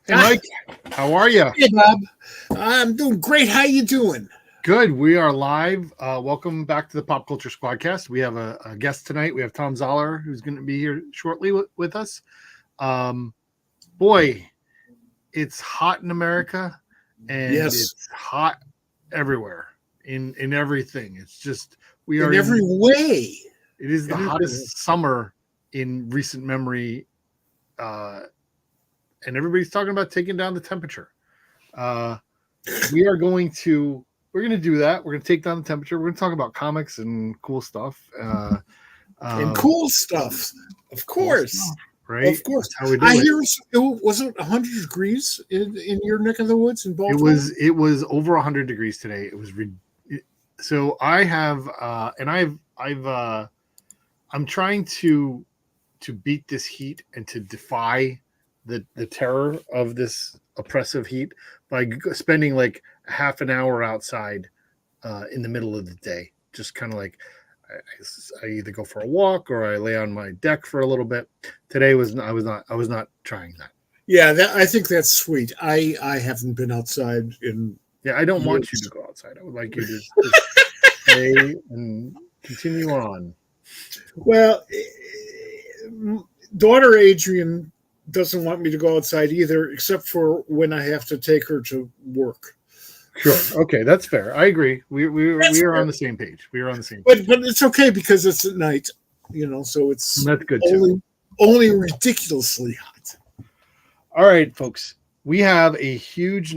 Hey, Mike, how are you? Hey, Bob. I'm doing great. How you doing? Good. We are live. Welcome back to the Pop Culture SquadCast. We have a guest tonight. We have Thom Zahler, who's going to be here shortly with us. Boy, it's hot in America, and it's hot everywhere in everything. It's just we are in every way. It is the hottest summer in recent memory, and everybody's talking about taking down the temperature. We're going to do that. We're going to take down the temperature. We're going to talk about comics and cool stuff. And cool stuff, of course. Cool stuff, right? Of course. That's how we do I hear it wasn't 100 degrees in your neck of the woods in Baltimore. It was over 100 degrees today. It was so I have I'm trying to beat this heat and to defy the terror of this oppressive heat by spending like half an hour outside in the middle of the day. Just kind of like I either go for a walk or I lay on my deck for a little bit. Today I was not trying that. Yeah, I think that's sweet. I haven't been outside in I don't want you to go outside. I would like you to stay and continue on. Well, daughter Adrian doesn't want me to go outside either, except for when I have to take her to work. Sure. Okay, that's fair. I agree. We are on the same page. We are on the same page. But it's okay because it's at night, so it's that's good only ridiculously hot. All right, folks. We have a huge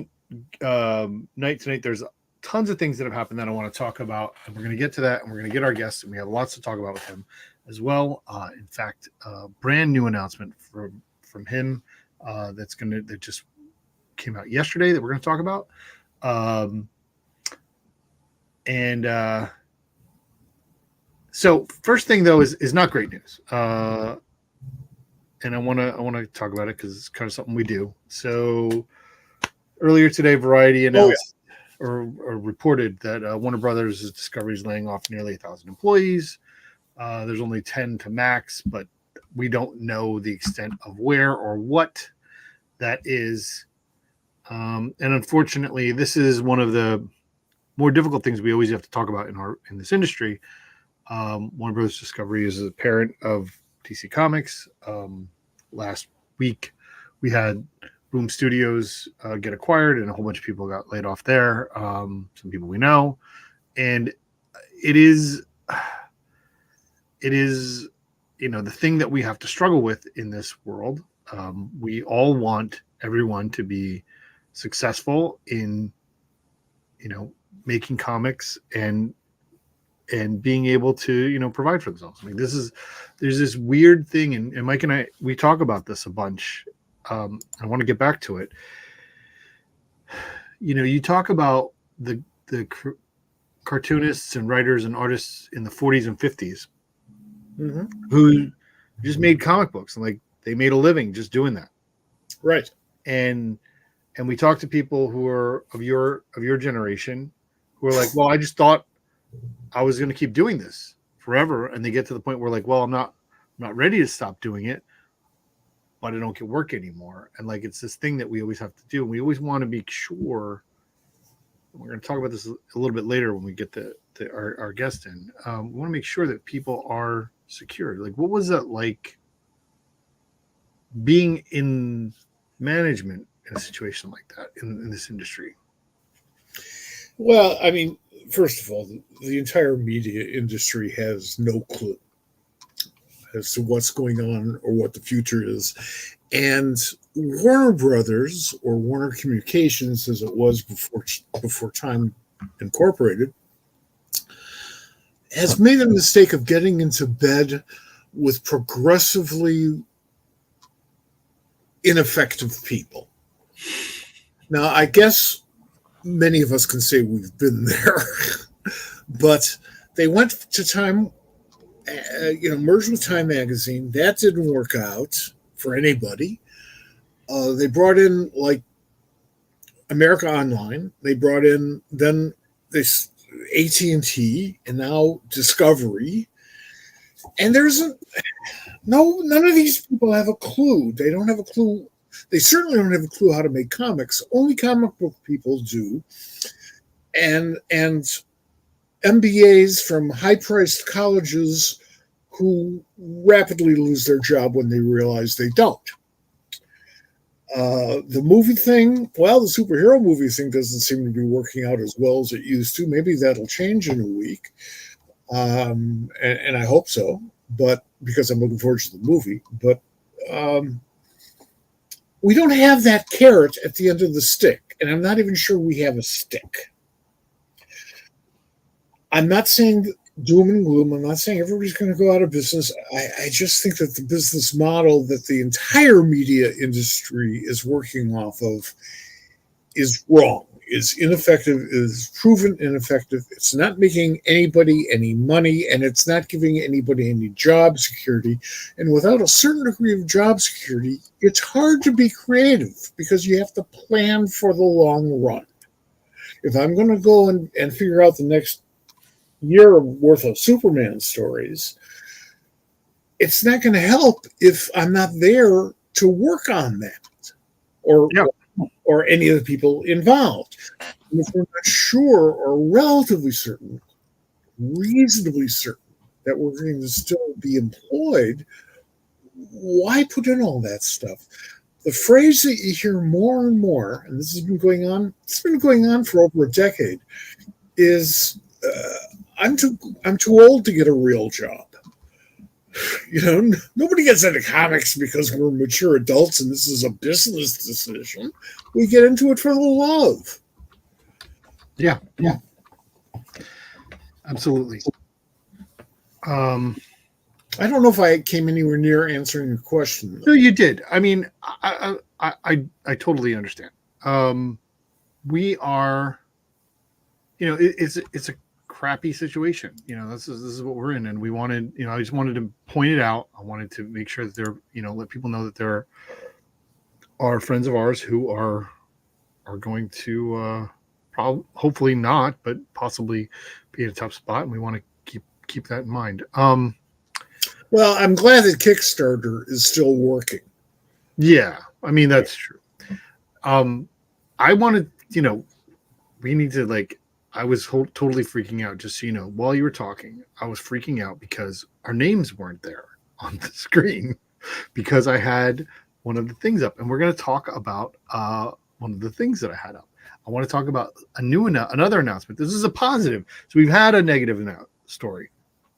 night tonight. There's tons of things that have happened that I want to talk about, and we're going to get to that, and we're going to get our guests, and we have lots to talk about with him as well. In fact, brand new announcement from him that just came out yesterday that we're going to talk about. So first thing though is not great news. And I want to talk about it because it's kind of something we do. So earlier today, Variety announced or reported that Warner Brothers Discovery is laying off nearly 1,000 employees. There's only 10 to max, but we don't know the extent of where or what that is. And unfortunately, this is one of the more difficult things we always have to talk about in this industry. Warner Brothers Discovery is a parent of DC Comics. Last week, we had Boom Studios get acquired, and a whole bunch of people got laid off there. Some people we know, and it is the thing that we have to struggle with in this world. We all want everyone to be successful in making comics and being able to provide for themselves. I mean, there's this weird thing, and Mike and we talk about this a bunch. I want to get back to it. You talk about the cartoonists and writers and artists in the 40s and 50s who just made comic books, and like they made a living just doing that. Right. And we talk to people who are of your generation who are like, well, I just thought I was going to keep doing this forever. And they get to the point where like, well, I'm not ready to stop doing it, but I don't get work anymore. And like, it's this thing that we always have to do. And we always want to be sure. We're going to talk about this a little bit later when we get our guest in. We want to make sure that people are secured. Like, what was it like being in management in a situation like that in this industry? Well, I mean, first of all, the entire media industry has no clue as to what's going on or what the future is. And Warner Brothers, or Warner Communications as it was before Time Incorporated, has made the mistake of getting into bed with progressively ineffective people. Now, I guess many of us can say we've been there, but they went to Time, merged with Time Magazine. That didn't work out for anybody. They brought in like America Online. They brought in then this AT&T and now Discovery. And none of these people have a clue. They don't have a clue. They certainly don't have a clue how to make comics. Only comic book people do. And MBAs from high-priced colleges who rapidly lose their job when they realize they don't. The movie thing, well, the superhero movie thing doesn't seem to be working out as well as it used to. Maybe that'll change in a week. And I hope so, but because I'm looking forward to the movie. But we don't have that carrot at the end of the stick, and I'm not even sure we have a stick. I'm not saying doom and gloom. I'm not saying everybody's going to go out of business. I just think that the business model that the entire media industry is working off of is wrong, is ineffective, is proven ineffective. It's not making anybody any money, and it's not giving anybody any job security. And without a certain degree of job security, it's hard to be creative because you have to plan for the long run. If I'm going to go and figure out the next year worth of Superman stories, it's not going to help if I'm not there to work on that or any of the people involved. And if we're not sure or relatively certain, reasonably certain that we're going to still be employed, why put in all that stuff? The phrase that you hear more and more, and this has been going on, it's been going on for over a decade, is I'm too old to get a real job. Nobody gets into comics because we're mature adults and this is a business decision. We get into it for the love. Yeah. Absolutely. I don't know if I came anywhere near answering your question, though. No, you did. I mean, I totally understand. We are, it's a crappy situation. This is what we're in, and we wanted, I just wanted to point it out. I wanted to make sure that there, let people know that there are friends of ours who are going to hopefully not, but possibly be in a tough spot, and we want to keep that in mind. Well, I'm glad that Kickstarter is still working. Yeah, I mean, that's true. I wanted, we need to, I was totally freaking out, just so you know, while you were talking, I was freaking out because our names weren't there on the screen because I had one of the things up, and we're going to talk about one of the things that I had up. I want to talk about another announcement. This is a positive. So we've had a negative story.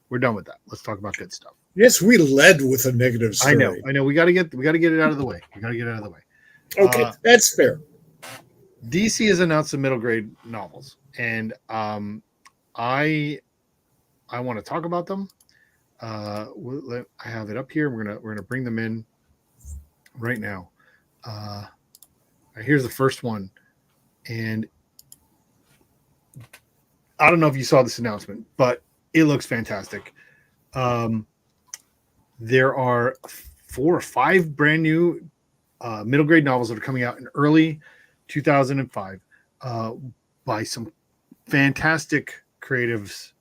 We're done with that. Let's talk about good stuff. Yes, we led with a negative story. I know. We got to get it out of the way. Okay, that's fair. DC has announced some middle grade novels, and I want to talk about them. I have it up here. We're gonna bring them in right now. Here's the first one, and I don't know if you saw this announcement, but it looks fantastic. There are 4 or 5 brand new middle grade novels that are coming out in early 2005 by some fantastic creatives.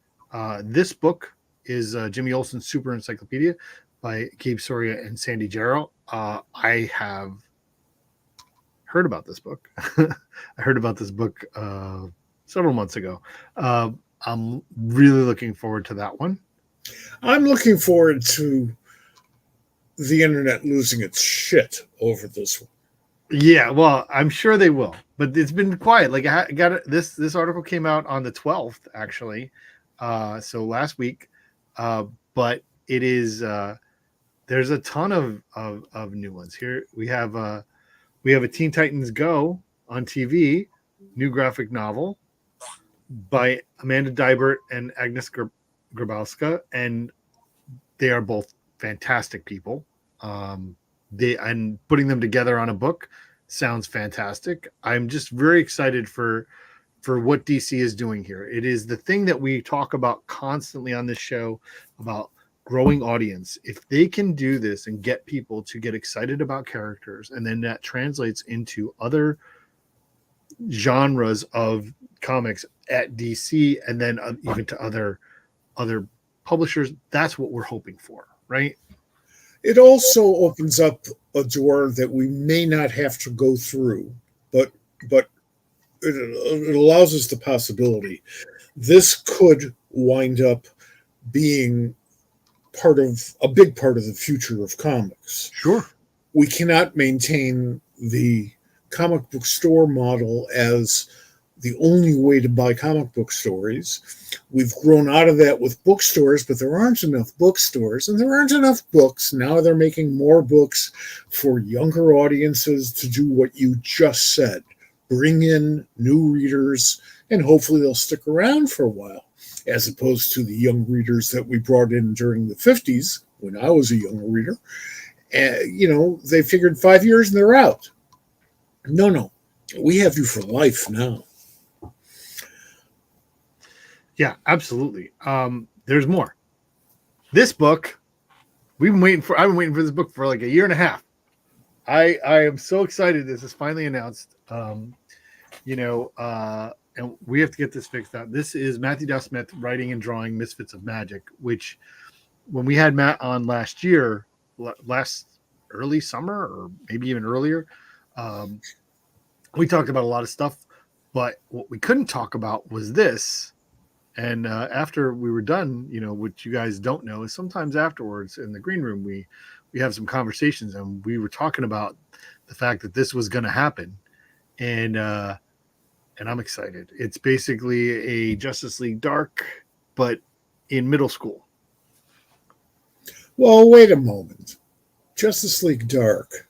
This book is Jimmy Olsen's Super Encyclopedia by Gabe Soria and Sandy Jarrell. I have heard about this book. I heard about this book several months ago. I'm really looking forward to that one. I'm looking forward to the internet losing its shit over this one. Yeah, well, I'm sure they will, but it's been quiet. I got it. This article came out on the 12th, actually, so last week. But it is there's a ton of new ones here. We have a Teen Titans Go on TV, new graphic novel by Amanda Dibert and Agnes Grabowska, and they are both fantastic people. And putting them together on a book sounds fantastic. I'm just very excited for what DC is doing here. It is the thing that we talk about constantly on this show about growing audience. If they can do this and get people to get excited about characters, and then that translates into other genres of comics at DC, and then even to other publishers, that's what we're hoping for, right? It also opens up a door that we may not have to go through, but it allows us the possibility. This could wind up being a big part of the future of comics. Sure. We cannot maintain the comic book store model as the only way to buy comic book stories. We've grown out of that with bookstores, but there aren't enough bookstores and there aren't enough books. Now they're making more books for younger audiences to do what you just said. Bring in new readers, and hopefully they'll stick around for a while, as opposed to the young readers that we brought in during the 50s when I was a young reader. They figured 5 years and they're out. No. We have you for life now. Yeah, absolutely. There's more. This book, I've been waiting for this book for like a year and a half. I am so excited this is finally announced. And we have to get this fixed out. This is Matthew Dow Smith writing and drawing Misfits of Magic, which when we had Matt on last year, last early summer or maybe even earlier, we talked about a lot of stuff, but what we couldn't talk about was this. And after we were done, what you guys don't know is sometimes afterwards in the green room, we have some conversations, and we were talking about the fact that this was going to happen. And I'm excited. It's basically a Justice League Dark, but in middle school. Well, wait a moment. Justice League Dark.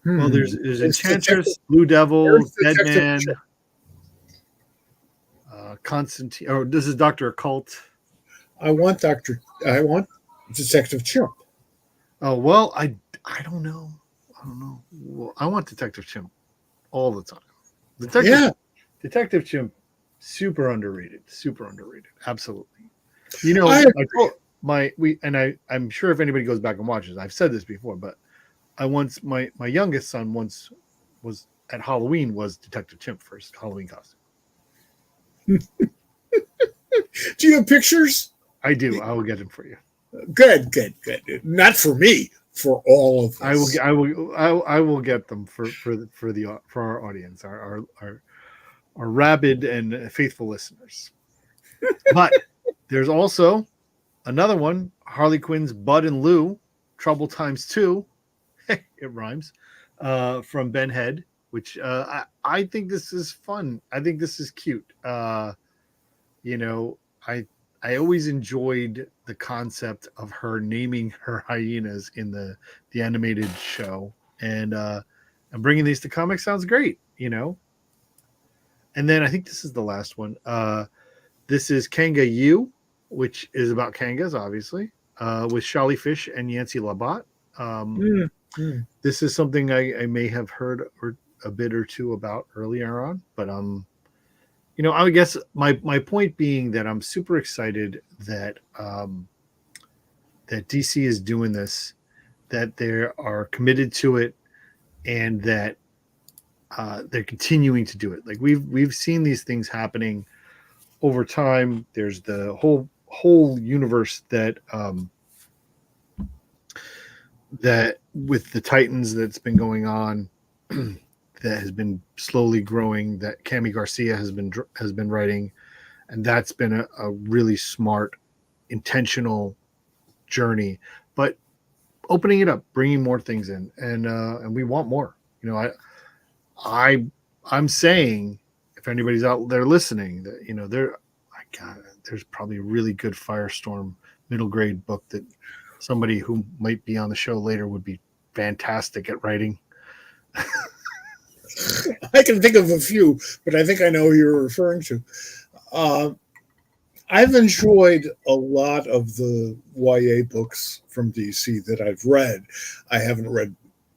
Well, there's Enchantress, Blue Devil, Deadman, Constantine. Or this is Dr. Occult. I want Detective Chimp. Oh, well, I don't know. Well, I want Detective Chimp all the time. Detective Chimp, super underrated. Absolutely. I'm sure if anybody goes back and watches, I've said this before, but my youngest son once was at Halloween was Detective Chimp for his Halloween costume. Do you have pictures? I do. I will get them for you. Good. Not for me, for all of us. I will get them for our audience, our rabid and faithful listeners. But there's also another one, Harley Quinn's Bud and Lou, Trouble Times 2. It rhymes. From Ben Head, which I think this is fun. I think this is cute. I always enjoyed the concept of her naming her hyenas in the animated show, and bringing these to comics sounds great, And then I think this is the last one. This is Kanga U, which is about Kangas, obviously, with Shally Fish and Yancey Labatt. This is something I may have heard a bit or two about earlier on, but I guess my point being that I'm super excited that that DC is doing this, that they are committed to it, and that they're continuing to do it. Like we've seen these things happening over time. There's the whole universe that with the Titans that's been going on, that has been slowly growing, that Cami Garcia has been writing, and that's been a really smart, intentional journey. But opening it up, bringing more things in, and we want more. I'm saying, if anybody's out there listening, that there's probably a really good Firestorm middle grade book that somebody who might be on the show later would be fantastic at writing. I can think of a few, but I think I know who you're referring to. I've enjoyed a lot of the YA books from DC that I've read. I haven't read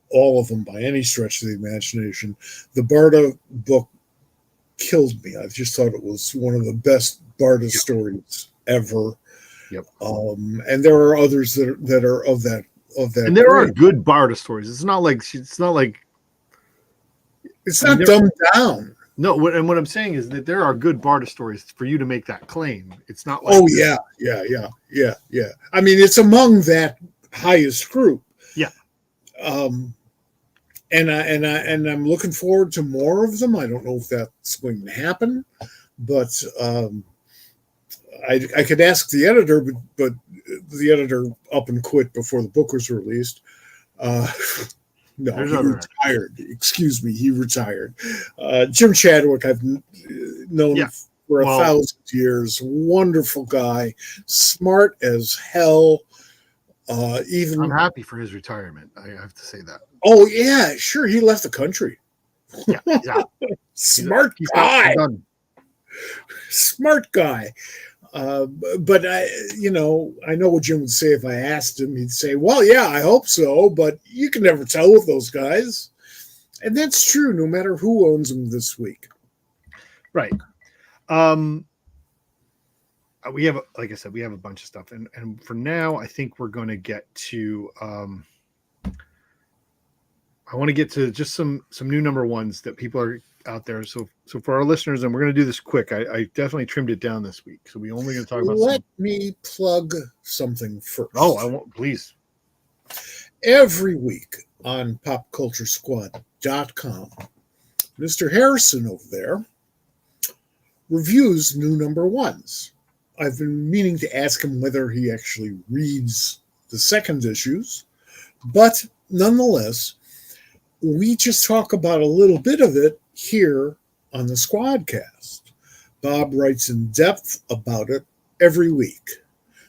all of them by any stretch of the imagination. The Barda book killed me. I just thought it was one of the best Barda stories ever. Yep. And there are others that are of that. And there are good Barda stories. It's not dumbed down. No, and what I'm saying is that there are good Barda stories for you to make that claim. It's not like yeah. I mean, it's among that highest group. Yeah. And I'm looking forward to more of them. I don't know if that's going to happen, but I could ask the editor, but the editor up and quit before the book was released. No, he retired. Excuse me, he retired. Jim Chadwick, I've known for 1,000 years. Wonderful guy, smart as hell. I'm happy for his retirement. I have to say that. Oh yeah, sure. He left the country. Yeah, he's out. Smart guy. Smart guy. But I know what Jim would say if I asked him. He'd say, "Well, yeah, I hope so, but you can never tell with those guys." And that's true, no matter who owns them this week. Right. We have, like I said, we have a bunch of stuff, and for now, I think we're going to get to. I want to get to just some new number ones that people are out there. So for our listeners, and we're going to do this quick. I definitely trimmed it down this week, so we only going to talk about. Let me plug something first. Oh, I won't. Please. Every week on PopCultureSquad.com, Mr. Harrison over there reviews new number ones. I've been meaning to ask him whether he actually reads the second issues, but nonetheless, we just talk about a little bit of it here on the SquadCast. Bob writes in depth about it every week.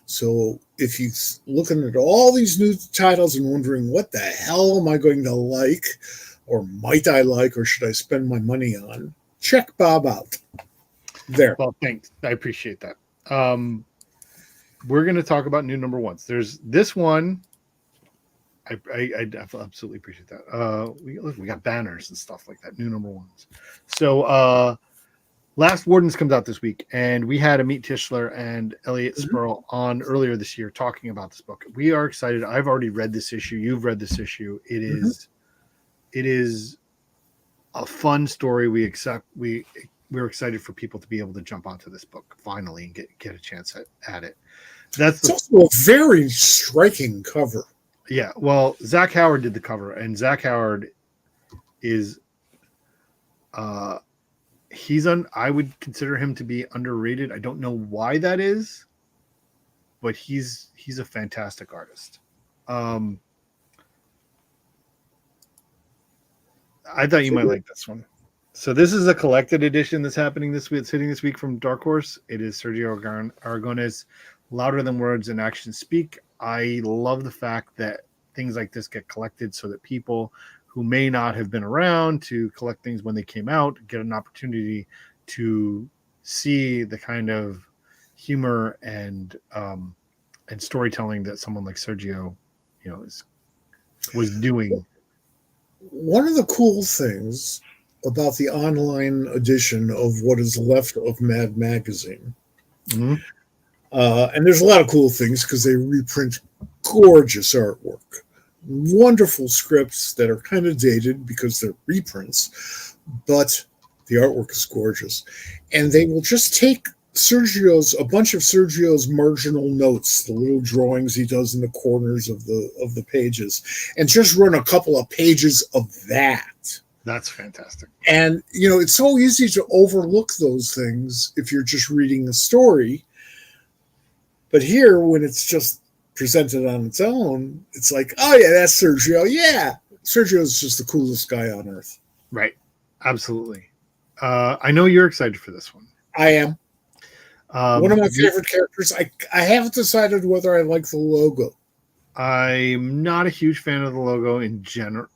So if you're looking at all these new titles and wondering what the hell am I going to like, or might I like, or should I spend my money on, check Bob out. There. Well, thanks. I appreciate that. We're going to talk about new number ones. There's this one. I absolutely appreciate that. We got banners and stuff like that. New number ones. So Last Wardens comes out this week, and we had Amit Tischler and Elliot Spurl on earlier this year talking about this book. We are excited. I've already read this issue. You've read this issue. It is a fun story. We're excited for people to be able to jump onto this book finally and get a chance at it. It's also a very striking cover. Yeah, well, Zach Howard did the cover, and Zach Howard is I would consider him to be underrated. I don't know why that is, but he's a fantastic artist. I thought you might like this one. So this is a collected edition that's happening this week. It's hitting this week from Dark Horse. It is Sergio Aragonés, Louder Than Words and Actions Speak. I love the fact that things like this get collected so that people who may not have been around to collect things when they came out get an opportunity to see the kind of humor and storytelling that someone like Sergio, was doing. One of the cool things about the online edition of what is left of Mad Magazine, and there's a lot of cool things because they reprint gorgeous artwork, wonderful scripts that are kind of dated because they're reprints, but the artwork is gorgeous. And they will just take a bunch of Sergio's marginal notes, the little drawings he does in the corners of the pages, and just run a couple of pages of that. That's fantastic. And, it's so easy to overlook those things if you're just reading a story. But here, when it's just presented on its own, it's like, oh, yeah, that's Sergio. Yeah, Sergio's just the coolest guy on earth. Right. Absolutely. I know you're excited for this one. I am. One of my favorite characters. I haven't decided whether I like the logo. I'm not a huge fan of the logo in general,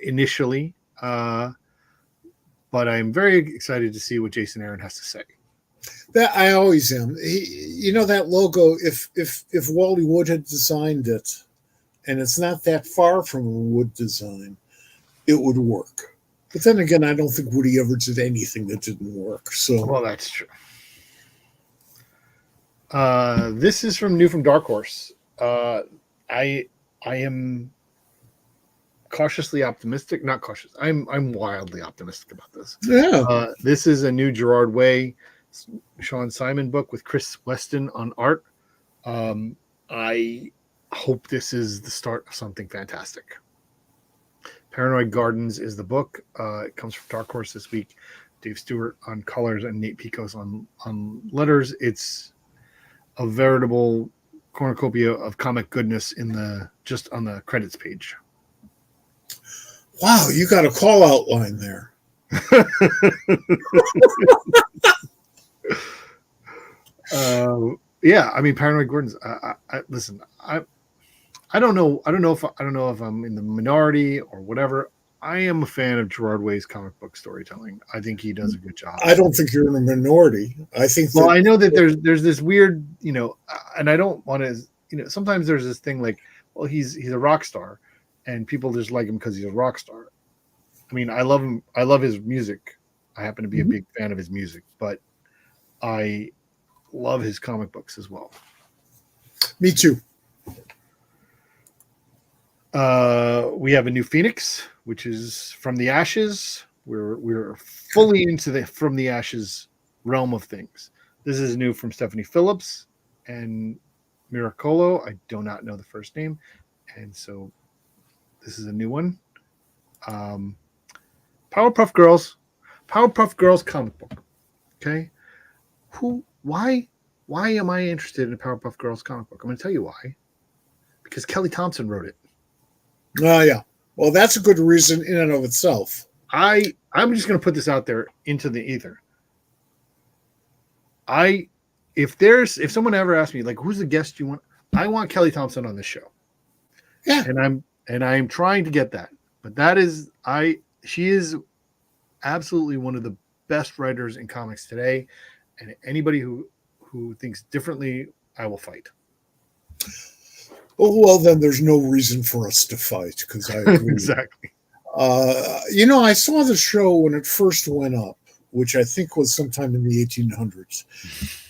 initially. But I'm very excited to see what Jason Aaron has to say. That I always am. That logo, if Wally Wood had designed it, and it's not that far from a Wood design, it would work. But then again, I don't think Woody ever did anything that didn't work. So, well, that's true. This is from Dark Horse. I am cautiously optimistic. Not cautious. I'm wildly optimistic about this. Yeah. This is a new Gerard Way, Sean Simon book with Chris Weston on art. I hope this is the start of something fantastic. Paranoid Gardens is the book. It comes from Dark Horse this week. Dave Stewart on colors and Nate Picos on letters. It's a veritable cornucopia of comic goodness just on the credits page. Wow, you got a call out line there. Yeah, I mean, Paranoid Gardens. Listen, I don't know if I'm in the minority or whatever. I am a fan of Gerard Way's comic book storytelling. I think he does a good job. I don't think you're in a minority. I think. Well, I know that there's this weird, and I don't want to, sometimes there's this thing like, well, he's a rock star, and people just like him because he's a rock star. I mean, I love him. I love his music. I happen to be a big fan of his music, but I love his comic books as well. Me too. We have a new Phoenix, which is From the Ashes. We're fully into the From the Ashes realm of things. This is new from Stephanie Phillips and Miracolo. I do not know the first name, and so this is a new one. Powerpuff Girls comic book. Okay, why am I interested in a Powerpuff Girls comic book? I'm going to tell you why. Because Kelly Thompson wrote it. Yeah. Well, that's a good reason in and of itself. I'm just going to put this out there into the ether. If someone ever asks me like, who's the guest you want, I want Kelly Thompson on this show. Yeah. And I'm trying to get that. But she is absolutely one of the best writers in comics today. And anybody who thinks differently, I will fight. Oh, well, then there's no reason for us to fight because I agree. Exactly. I saw the show when it first went up, which I think was sometime in the 1800s.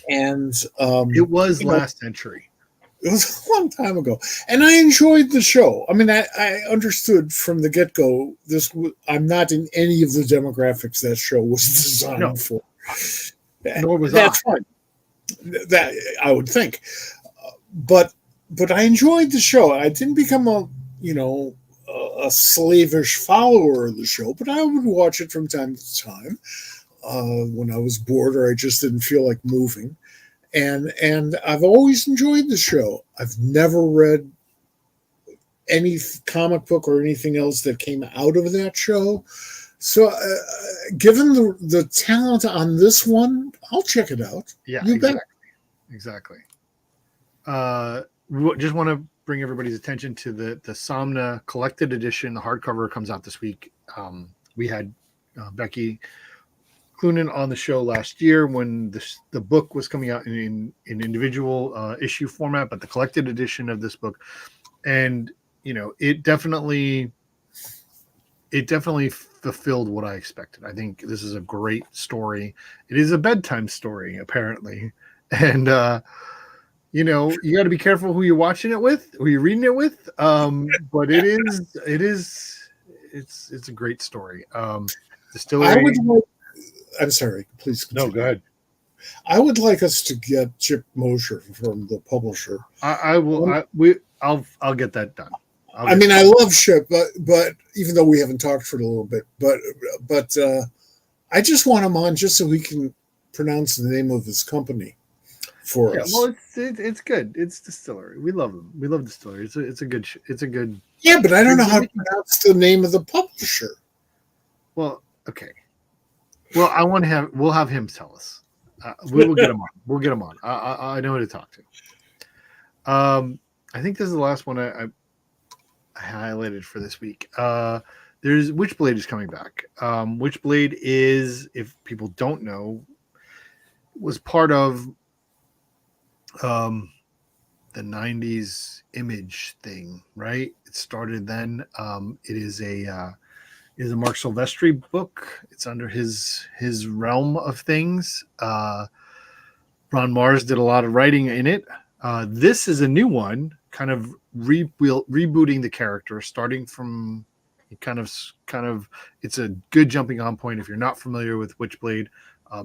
And it was last century. It was a long time ago. And I enjoyed the show. I mean, I understood from the get-go, I'm not in any of the demographics that show was designed for. Nor was That's fine. That I would think. But I enjoyed the show. I didn't become a slavish follower of the show, but I would watch it from time to time when I was bored or I just didn't feel like moving. And I've always enjoyed the show. I've never read any comic book or anything else that came out of that show. So given the talent on this one, I'll check it out. Yeah, exactly. Just want to bring everybody's attention to the Somna collected edition. The hardcover comes out this week. We had Becky Cloonan on the show last year when the book was coming out in individual issue format, but the collected edition of this book, and it definitely fulfilled what I expected. I think this is a great story. It is a bedtime story apparently, and you got to be careful who you're watching it with, who you're reading it with. But it's a great story. Distillery. I'm sorry, please continue. No, go ahead. I would like us to get Chip Mosher from the publisher. I will. I'll get that done. I love Chip, but even though we haven't talked for a little bit, but I just want him on just so he can pronounce the name of his company for us. Well, it's good. It's Distillery. We love them. We love Distillery. It's a good. It's a good. Yeah, but I don't know how to pronounce the name of the publisher. Well, okay. Well, we'll have him tell us. We will get him on. We'll get him on. I know who to talk to. I think this is the last one I highlighted for this week. There's Witchblade is coming back. Witchblade is, if people don't know, was part of the 90s Image thing, right? It started then. It is a Mark Silvestri book. It's under his realm of things. Ron Mars did a lot of writing in it. This is a new one, kind of rebooting the character, starting from kind of. It's a good jumping on point if you're not familiar with Witchblade,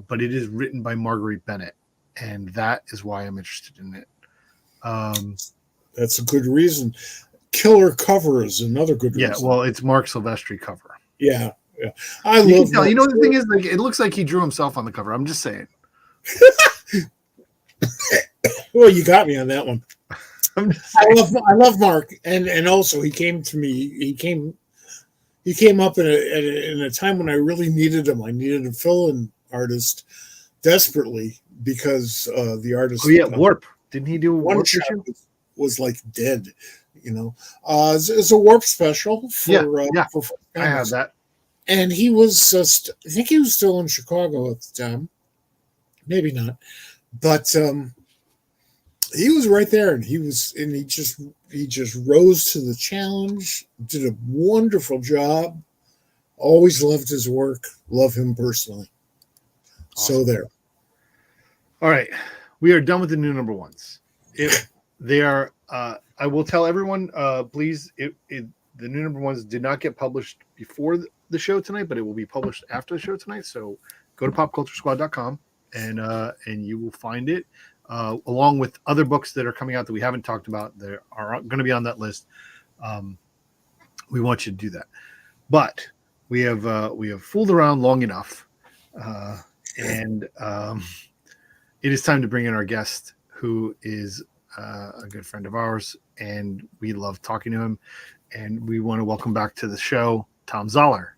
but it is written by Marguerite Bennett, and that is why I'm interested in it. That's a good reason. Killer cover is another good Yeah, reason. well, it's Mark Silvestri cover. Yeah. I You love can tell. Mark. The thing is, like, it looks like he drew himself on the cover. I'm just saying. Well, you got me on that one. I'm just saying. I love Mark, and also he came to me. He came up in a time when I really needed him. I needed a fill-in artist desperately because the artist. Oh yeah, Warp. Didn't he do one Warp shot issue? was like dead. It's a Warp special for for I have that. and he was just, I think he was still in Chicago at the time, maybe not, but he was right there, and he just rose to the challenge, did a wonderful job. Always loved his work, love him personally. Awesome. So there. All right, we are done with the new number ones. If they are, I will tell everyone, please. The new number ones did not get published before the show tonight, but it will be published after the show tonight. So go to popculturesquad.com and you will find it, along with other books that are coming out that we haven't talked about that are going to be on that list. We want you to do that, but we have fooled around long enough, and it is time to bring in our guest, who is a good friend of ours, and we love talking to him. And we want to welcome back to the show, Thom Zahler.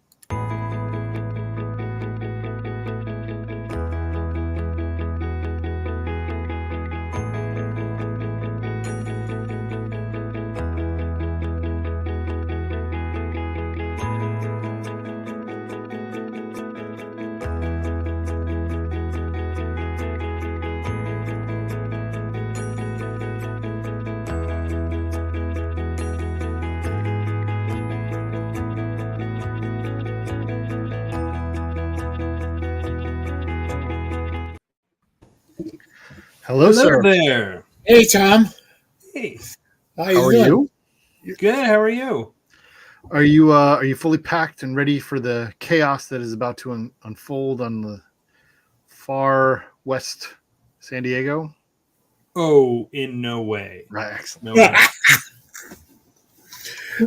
Hello, sir. There. Hey, Tom. Hey. How are you? Good. How are you? Are you fully packed and ready for the chaos that is about to unfold on the far west San Diego? Oh, in no way. Right. Excellent. No way.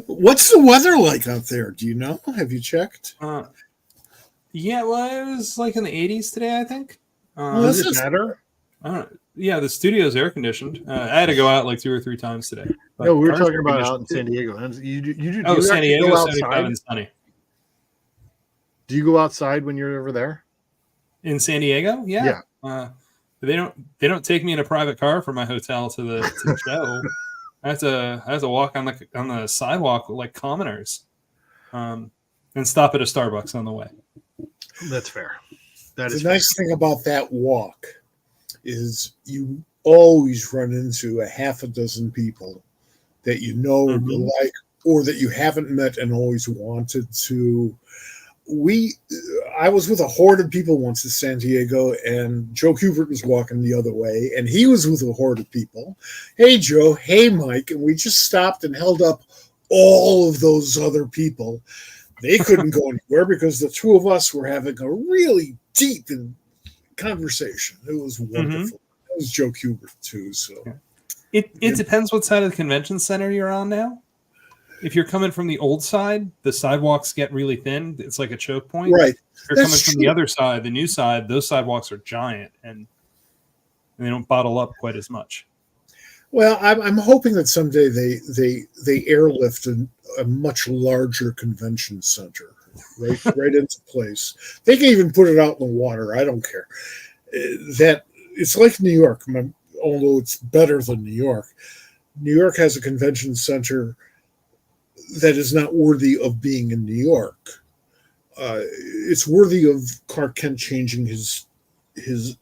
What's the weather like out there? Do you know? Have you checked? Yeah, well, it was like in the 80s today, I think. Does it matter? I don't know. Yeah, the studio's air conditioned. I had to go out like 2 or 3 times today. No, we were talking about out in San Diego. You San Diego, go 75 outside? and sunny. Do you go outside when you're over there? In San Diego? Yeah. They don't take me in a private car from my hotel to the show. I have to walk on the sidewalk like commoners, and stop at a Starbucks on the way. That's fair. The nice thing about that walk is you always run into a half a dozen people that you know you like, or that you haven't met and always wanted to. I was with a horde of people once in San Diego, and Joe Kubert was walking the other way, and he was with a horde of people. Hey, Joe. Hey, Mike. And we just stopped and held up all of those other people. They couldn't go anywhere because the two of us were having a really deep conversation. It was wonderful. It was Joe Kubert too. So it depends what side of the convention center you're on now. If you're coming from the old side, the sidewalks get really thin. It's like a choke point. Right. If you're coming from the other side, the new side, those sidewalks are giant and they don't bottle up quite as much. Well, I'm hoping that someday they airlift a much larger convention center right into place. They can even put it out in the water. I don't care. That it's like New York, although it's better than New York. New York has a convention center that is not worthy of being in New York. It's worthy of Clark Kent changing his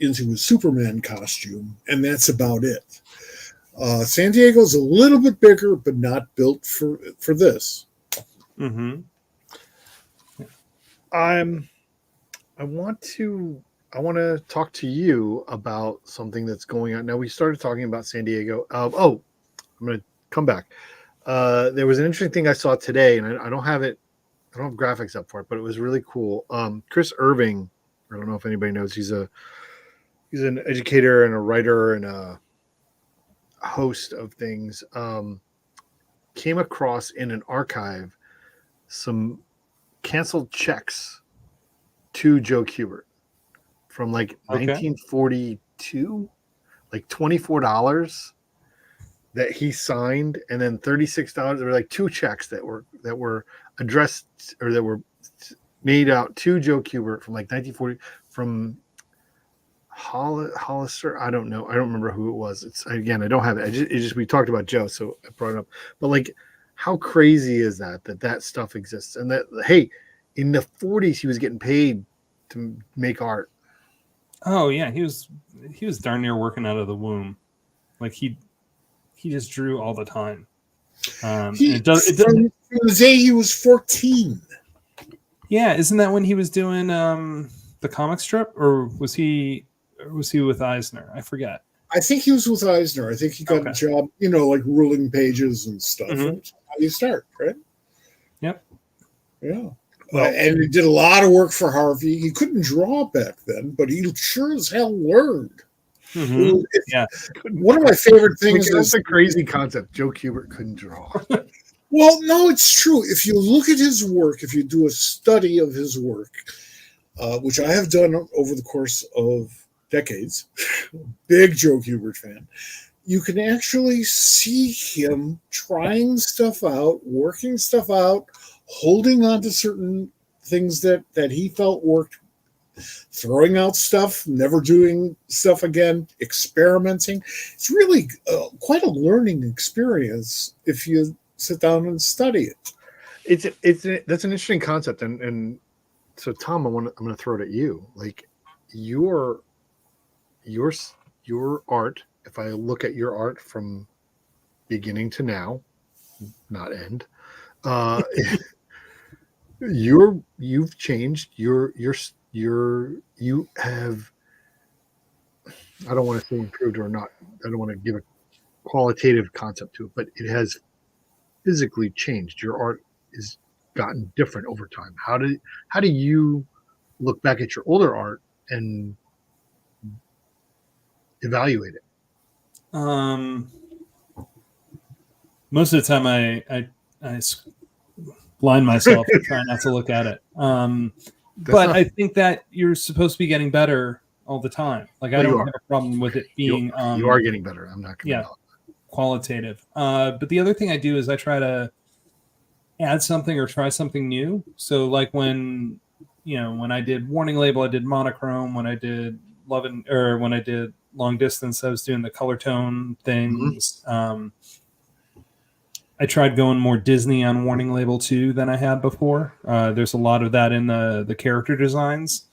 into his Superman costume, and that's about it. San Diego's a little bit bigger, but not built for this. Mm-hmm. I want to talk to you about something that's going on. Now, we started talking about San Diego. I'm going to come back. There was an interesting thing I saw today, and I don't have graphics up for it, but it was really cool. Chris Irving, I don't know if anybody knows, he's an educator and a writer and host of things, came across in an archive some canceled checks to Joe Kubert from like 1942, like $24 that he signed, and then $36. There were like two checks that were addressed or that were made out to Joe Kubert from like 1940 from Hollister. I don't know. I don't remember who it was. It's again, I don't have it. It just we talked about Joe, so I brought it up. But like, how crazy is that stuff exists? And that, hey, in the 40s, he was getting paid to make art. Oh yeah, he was darn near working out of the womb. Like he just drew all the time. From the day he was 14. Yeah, isn't that when he was doing the comic strip, or was he with Eisner? I forget. I think he was with Eisner. I think he got a job, like ruling pages and stuff. Mm-hmm. That's how you start, right? Yep. Yeah. And he did a lot of work for Harvey. He couldn't draw back then, but he sure as hell learned. Mm-hmm. Yeah. One of my favorite things is a crazy concept. Joe Kubert couldn't draw. Well, no, it's true. If you look at his work, if you do a study of his work, which I have done over the course of decades, big Joe Kubert fan, you can actually see him trying stuff out, working stuff out, holding on to certain things that he felt worked, throwing out stuff, never doing stuff again, experimenting. It's really quite a learning experience if you sit down and study it. That's an interesting concept, and so Tom, I'm going to throw it at you. Like your art. If I look at your art from beginning to now, not end, you've changed. You have. I don't want to say improved or not. I don't want to give a qualitative concept to it, but it has physically changed. Your art has gotten different over time. How do you look back at your older art and evaluate it? Most of the time I blind myself and try not to look at it. I think that you're supposed to be getting better all the time. Like I don't have a problem with it being. You are getting better. I'm not going to. Qualitative. But the other thing I do is I try to add something or try something new. So like when I did Warning Label, I did monochrome. When I did when I did Long Distance, I was doing the color tone things. Mm-hmm. I tried going more Disney on Warning Label too than I had before. There's a lot of that in the character designs,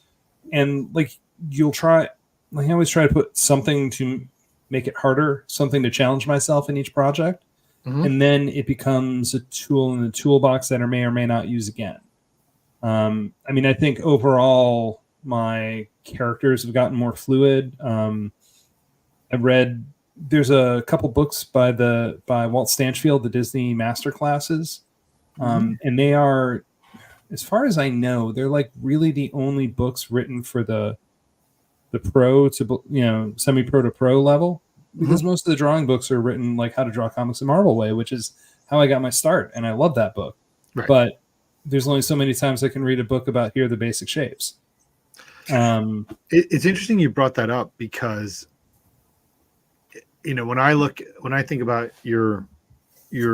and like you'll try. Like I always try to put something to make it harder, something to challenge myself in each project. Mm-hmm. And then it becomes a tool in the toolbox that I may or may not use again. I think overall my characters have gotten more fluid. I read, there's a couple books by Walt Stanchfield, the Disney Masterclasses. And they are, as far as I know, they're like really the only books written for the pro to semi-pro to pro level, because most of the drawing books are written like How to Draw Comics the Marvel Way, which is how I got my start, and I love that book. Right. But there's only so many times I can read a book about here are the basic shapes. It's interesting you brought that up, because when I think about your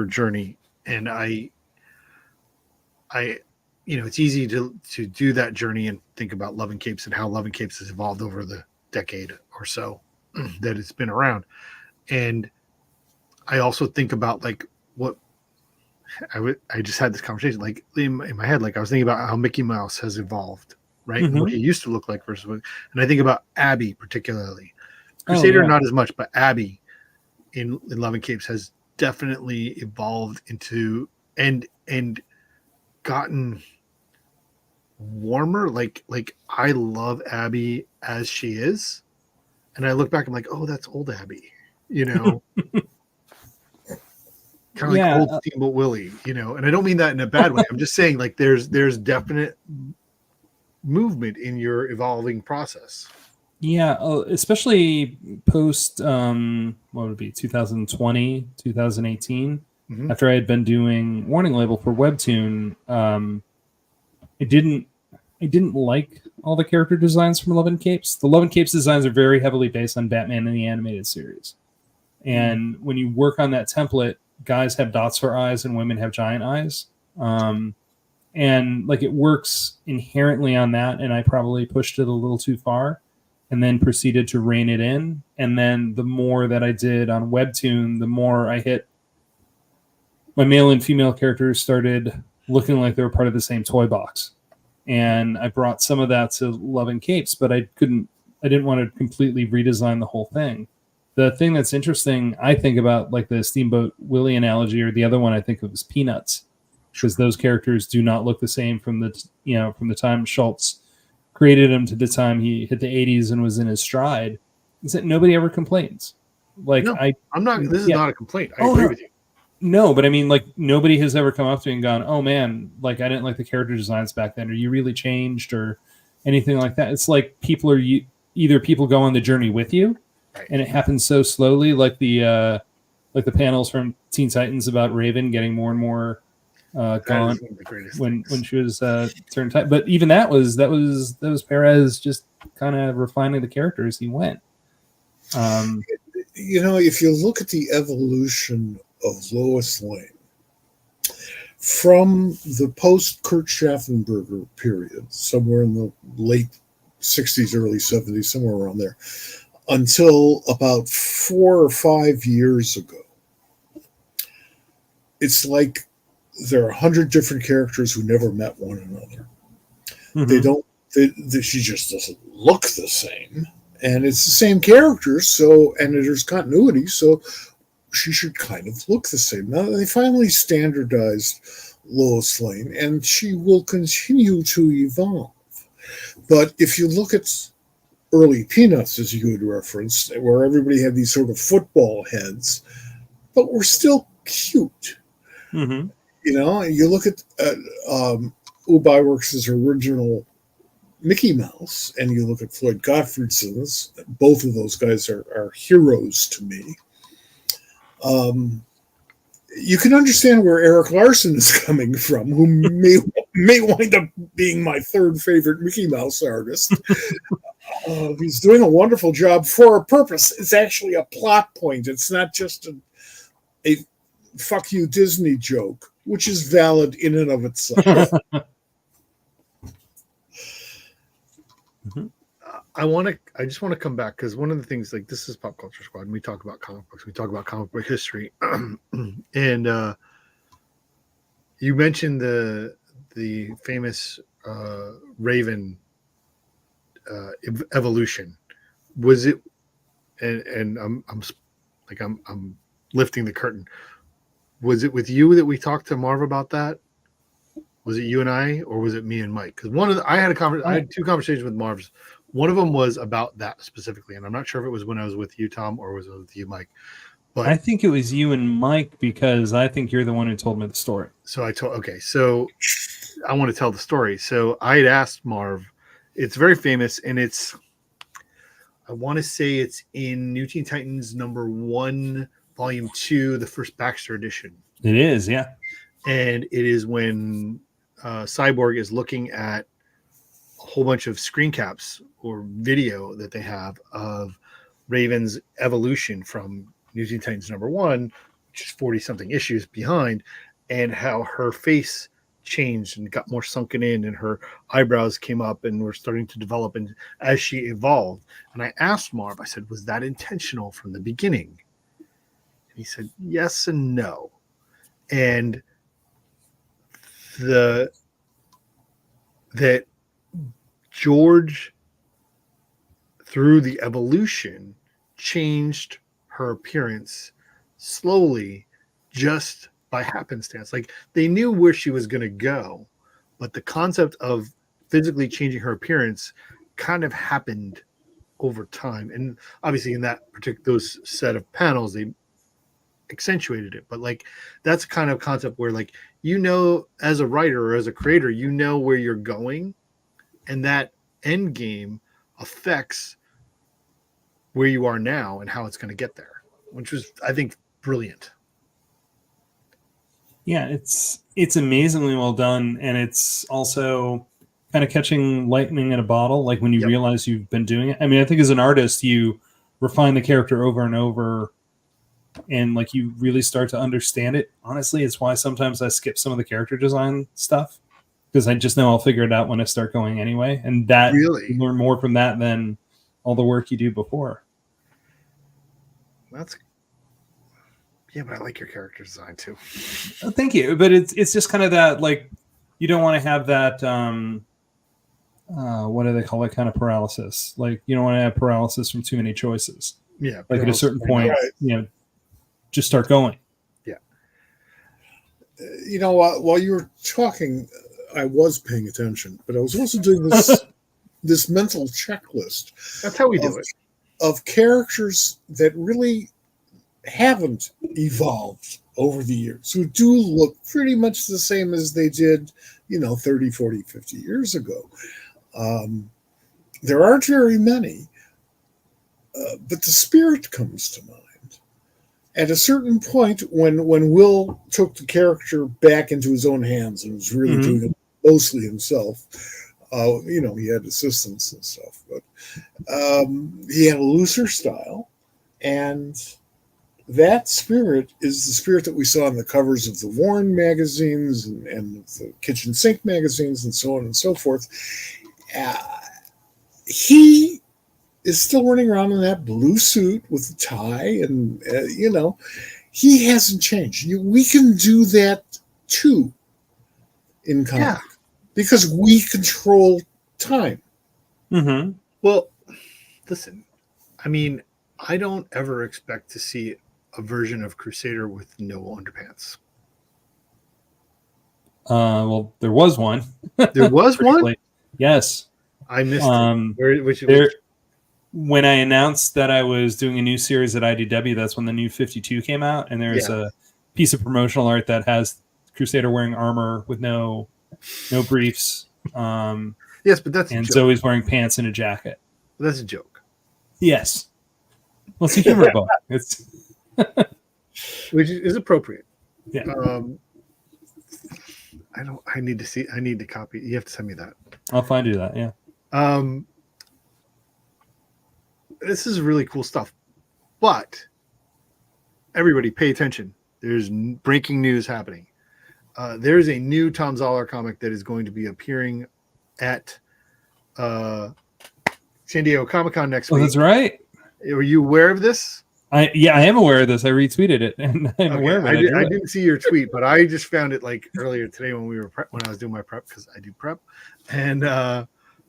journey, and I it's easy to do that journey and think about Love and Capes and how Love and Capes has evolved over the decade or so that it's been around. And I also think about like what I just had this conversation, like in my head, like I was thinking about how Mickey Mouse has evolved, right? Mm-hmm. What he used to look like versus what, and I think about Abby particularly. Crusader, not as much, but Abby in Love and Capes has definitely evolved into and gotten warmer. Like I love Abby as she is, and I look back, I'm like, oh, that's old Abby, kind of like old Steamboat Willie, and I don't mean that in a bad way. I'm just saying, like, there's definite movement in your evolving process. Yeah, especially post what would it be 2020, 2018, after I had been doing warning label for Webtoon. I didn't like all the character designs from Love and Capes. The Love and Capes designs are very heavily based on Batman in the animated series. And when you work on that template, guys have dots for eyes and women have giant eyes. And like it works inherently on that. And I probably pushed it a little too far and then proceeded to rein it in. And then the more that I did on Webtoon, the more I hit my male and female characters started looking like they were part of the same toy box. And I brought some of that to Love and Capes, but I didn't want to completely redesign the whole thing. The thing that's interesting, I think about like the Steamboat Willie analogy, or the other one I think of is Peanuts, because those characters do not look the same from the time Schultz created him to the time he hit the 80s and was in his stride. Is that nobody ever complains? Like no, I'm not. This is not a complaint. I agree with you. No, but I mean, like nobody has ever come up to me and gone, "Oh man, like I didn't like the character designs back then, or you really changed, or anything like that." It's like either people go on the journey with you, and it happens so slowly, like the panels from Teen Titans about Raven getting more and more gone when she was turned tight. But even that was Perez just kind of refining the character as he went. If you look at the evolution of Lois Lane from the post Kurt Schaffenberger period, somewhere in the late 60s, early 70s, somewhere around there, until about 4 or 5 years ago, it's like there are 100 different characters who never met one another. She just doesn't look the same, and it's the same characters, and there's continuity, so she should kind of look the same. Now they finally standardized Lois Lane, and she will continue to evolve. But if you look at early Peanuts, as you had referenced, where everybody had these sort of football heads, but were still cute. And you look at Ub Iwerks' original Mickey Mouse, and you look at Floyd Gottfriedsen's. Both of those guys are heroes to me. You can understand where Eric Larson is coming from, who may wind up being my third favorite Mickey Mouse artist. He's doing a wonderful job for a purpose. It's actually a plot point. It's not just a fuck you Disney joke, which is valid in and of itself. I just want to come back, because one of the things, like, this is Pop Culture Squad, and we talk about comic books, we talk about comic book history, and you mentioned the famous Raven evolution. Was it? And I'm lifting the curtain. Was it with you that we talked to Marv about that? Was it you and I, or was it me and Mike? Because I had two conversations with Marv's. One of them was about that specifically, and I'm not sure if it was when I was with you, Tom, or was it with you, Mike. But I think it was you and Mike, because I think you're the one who told me the story. So so I want to tell the story. So I had asked Marv. It's very famous, and I want to say it's in New Teen Titans #1, Volume 2, the first Baxter edition. It is, yeah. And it is when Cyborg is looking at a whole bunch of screen caps or video that they have of Raven's evolution from New Teen Titans #1, which is 40-something issues behind, and how her face changed and got more sunken in, and her eyebrows came up and were starting to develop, and as she evolved. And I asked Marv, I said, was that intentional from the beginning? And he said, yes and no. And that George, through the evolution, changed her appearance slowly, just by happenstance. Like, they knew where she was going to go, but the concept of physically changing her appearance kind of happened over time. And obviously in that those set of panels, they accentuated it. But like, that's kind of concept where, like, as a writer or as a creator, where you're going, and that end game affects where you are now and how it's going to get there, which was, I think, brilliant. Yeah, it's amazingly well done, and it's also kind of catching lightning in a bottle, like when you realize you've been doing it. I mean, I think as an artist, you refine the character over and over, and like you really start to understand it. Honestly, it's why sometimes I skip some of the character design stuff, because I just know I'll figure it out when I start going anyway. And that you learn more from that than all the work you do before. Yeah, but I like your character design too. Oh, thank you. But it's just kind of that, like, you don't want to have that what do they call it, kind of paralysis. Like, you don't want to have paralysis from too many choices. Yeah. Like at a certain point, just start going. Yeah. While you were talking, I was paying attention, but I was also doing this mental checklist. That's how we do it. Of characters that really haven't evolved over the years, who do look pretty much the same as they did, 30, 40, 50 years ago. There aren't very many, but the spirit comes to mind. At a certain point, when Will took the character back into his own hands and was really doing it mostly himself, he had assistants and stuff, but he had a looser style, and that spirit is the spirit that we saw on the covers of the Warren magazines and the Kitchen Sink magazines and so on and so forth. He is still running around in that blue suit with the tie, and, he hasn't changed. We can do that too in comic because we control time. Mm-hmm. Well, listen, I mean, I don't ever expect to see a version of Crusader with no underpants. Well, there was one. There was one? Yes. I missed it. When I announced that I was doing a new series at IDW, that's when the new 52 came out, and there's a piece of promotional art that has Crusader wearing armor with no briefs. Yes, but that's and Zoe's wearing pants and a jacket. That's a joke. Yes. Well, it's a humor book. It's which is appropriate. Yeah. I need to copy. You have to send me that. I'll find you that. Yeah. This is really cool stuff, but everybody pay attention. There's breaking news happening. There's a new Thom Zahler comic that is going to be appearing at San Diego Comic-Con next week. That's right. Are you aware of this? I am aware of this. I retweeted it, and I'm aware of it. I didn't see your tweet, but I just found it like earlier today when I was doing my prep, because I do prep, and I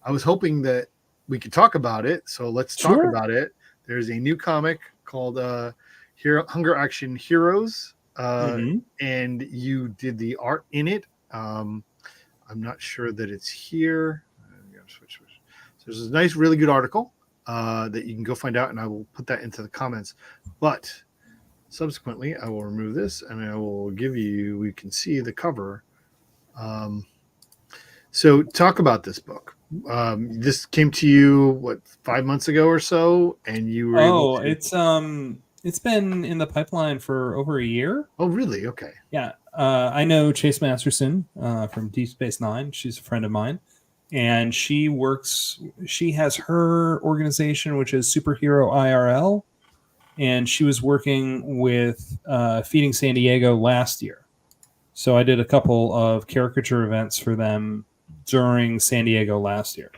was hoping that we could talk about it. So let's talk about it. There's a new comic called Hunger Action Heroes, and you did the art in it. I'm not sure that it's here. Switch. So there's a nice, really good article that you can go find out, and I will put that into the comments. But subsequently, I will remove this, and I will give you. We can see the cover. So talk about this book. This came to you 5 months ago or so, and you were it's been in the pipeline for over a year. Oh, really? Okay. Yeah. I know Chase Masterson from Deep Space Nine. She's a friend of mine. And she has her organization, which is Superhero IRL. And she was working with Feeding San Diego last year. So I did a couple of caricature events for them during San Diego last year.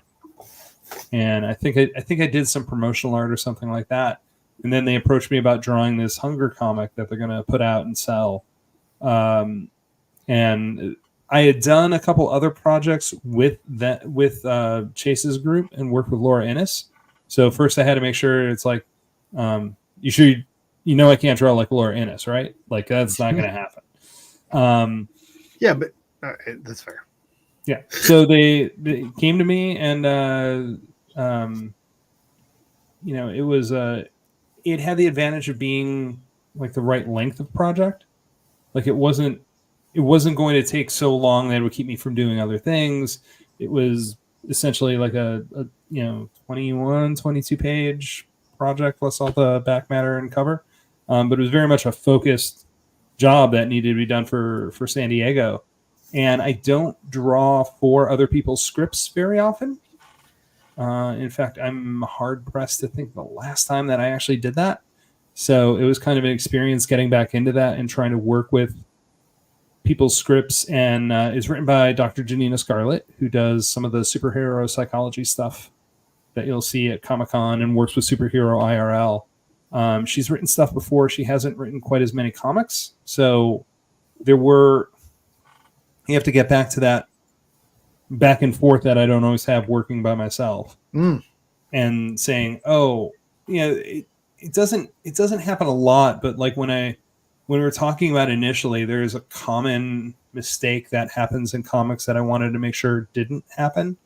And I think I did some promotional art or something like that. And then they approached me about drawing this Hunger comic that they're going to put out and sell. And I had done a couple other projects with Chase's group and worked with Laura Innes. So first I had to make sure it's like, you sure I can't draw like Laura Innes, right? Like that's not going to happen. Yeah, but that's fair. Yeah. So they came to me, and it was it had the advantage of being like the right length of project. Like it wasn't going to take so long that it would keep me from doing other things. It was essentially like a 21, 22 page project plus all the back matter and cover. But it was very much a focused job that needed to be done for San Diego. And I don't draw for other people's scripts very often. In fact, I'm hard pressed to think the last time that I actually did that. So it was kind of an experience getting back into that and trying to work with people's scripts. And it's written by Dr. Janina Scarlett, who does some of the superhero psychology stuff that you'll see at Comic-Con and works with Superhero IRL. She's written stuff before. She hasn't written quite as many comics. So you have to get back to that back and forth that I don't always have working by myself and saying, it doesn't happen a lot, but like when we were talking about initially, there's a common mistake that happens in comics that I wanted to make sure didn't happen,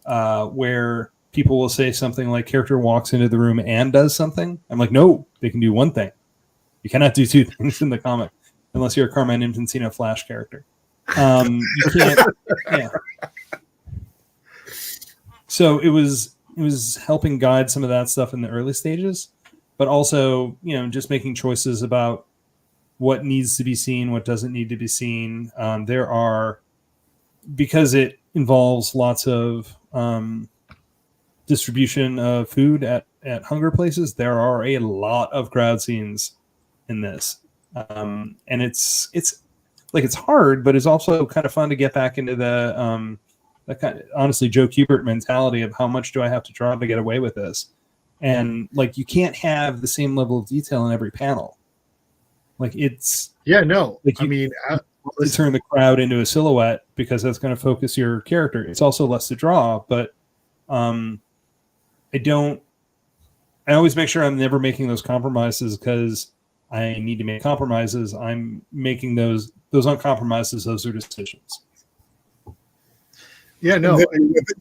where people will say something like character walks into the room and does something. I'm like, no, they can do one thing. You cannot do two things in the comic unless you're a Carmine Infantino Flash character. You can't. Yeah. So it was helping guide some of that stuff in the early stages, but also, just making choices about what needs to be seen, what doesn't need to be seen. Because it involves lots of distribution of food at hunger places, there are a lot of crowd scenes in this. And it's hard, but it's also kind of fun to get back into the that kind of, honestly, Joe Kubert mentality of how much do I have to draw to get away with this? And like, you can't have the same level of detail in every panel. Like it's like you turn the crowd into a silhouette because that's going to focus your character. It's also less to draw, but I always make sure I'm never making those compromises because I need to make compromises. I'm making those aren't compromises. Those are decisions. Yeah, no.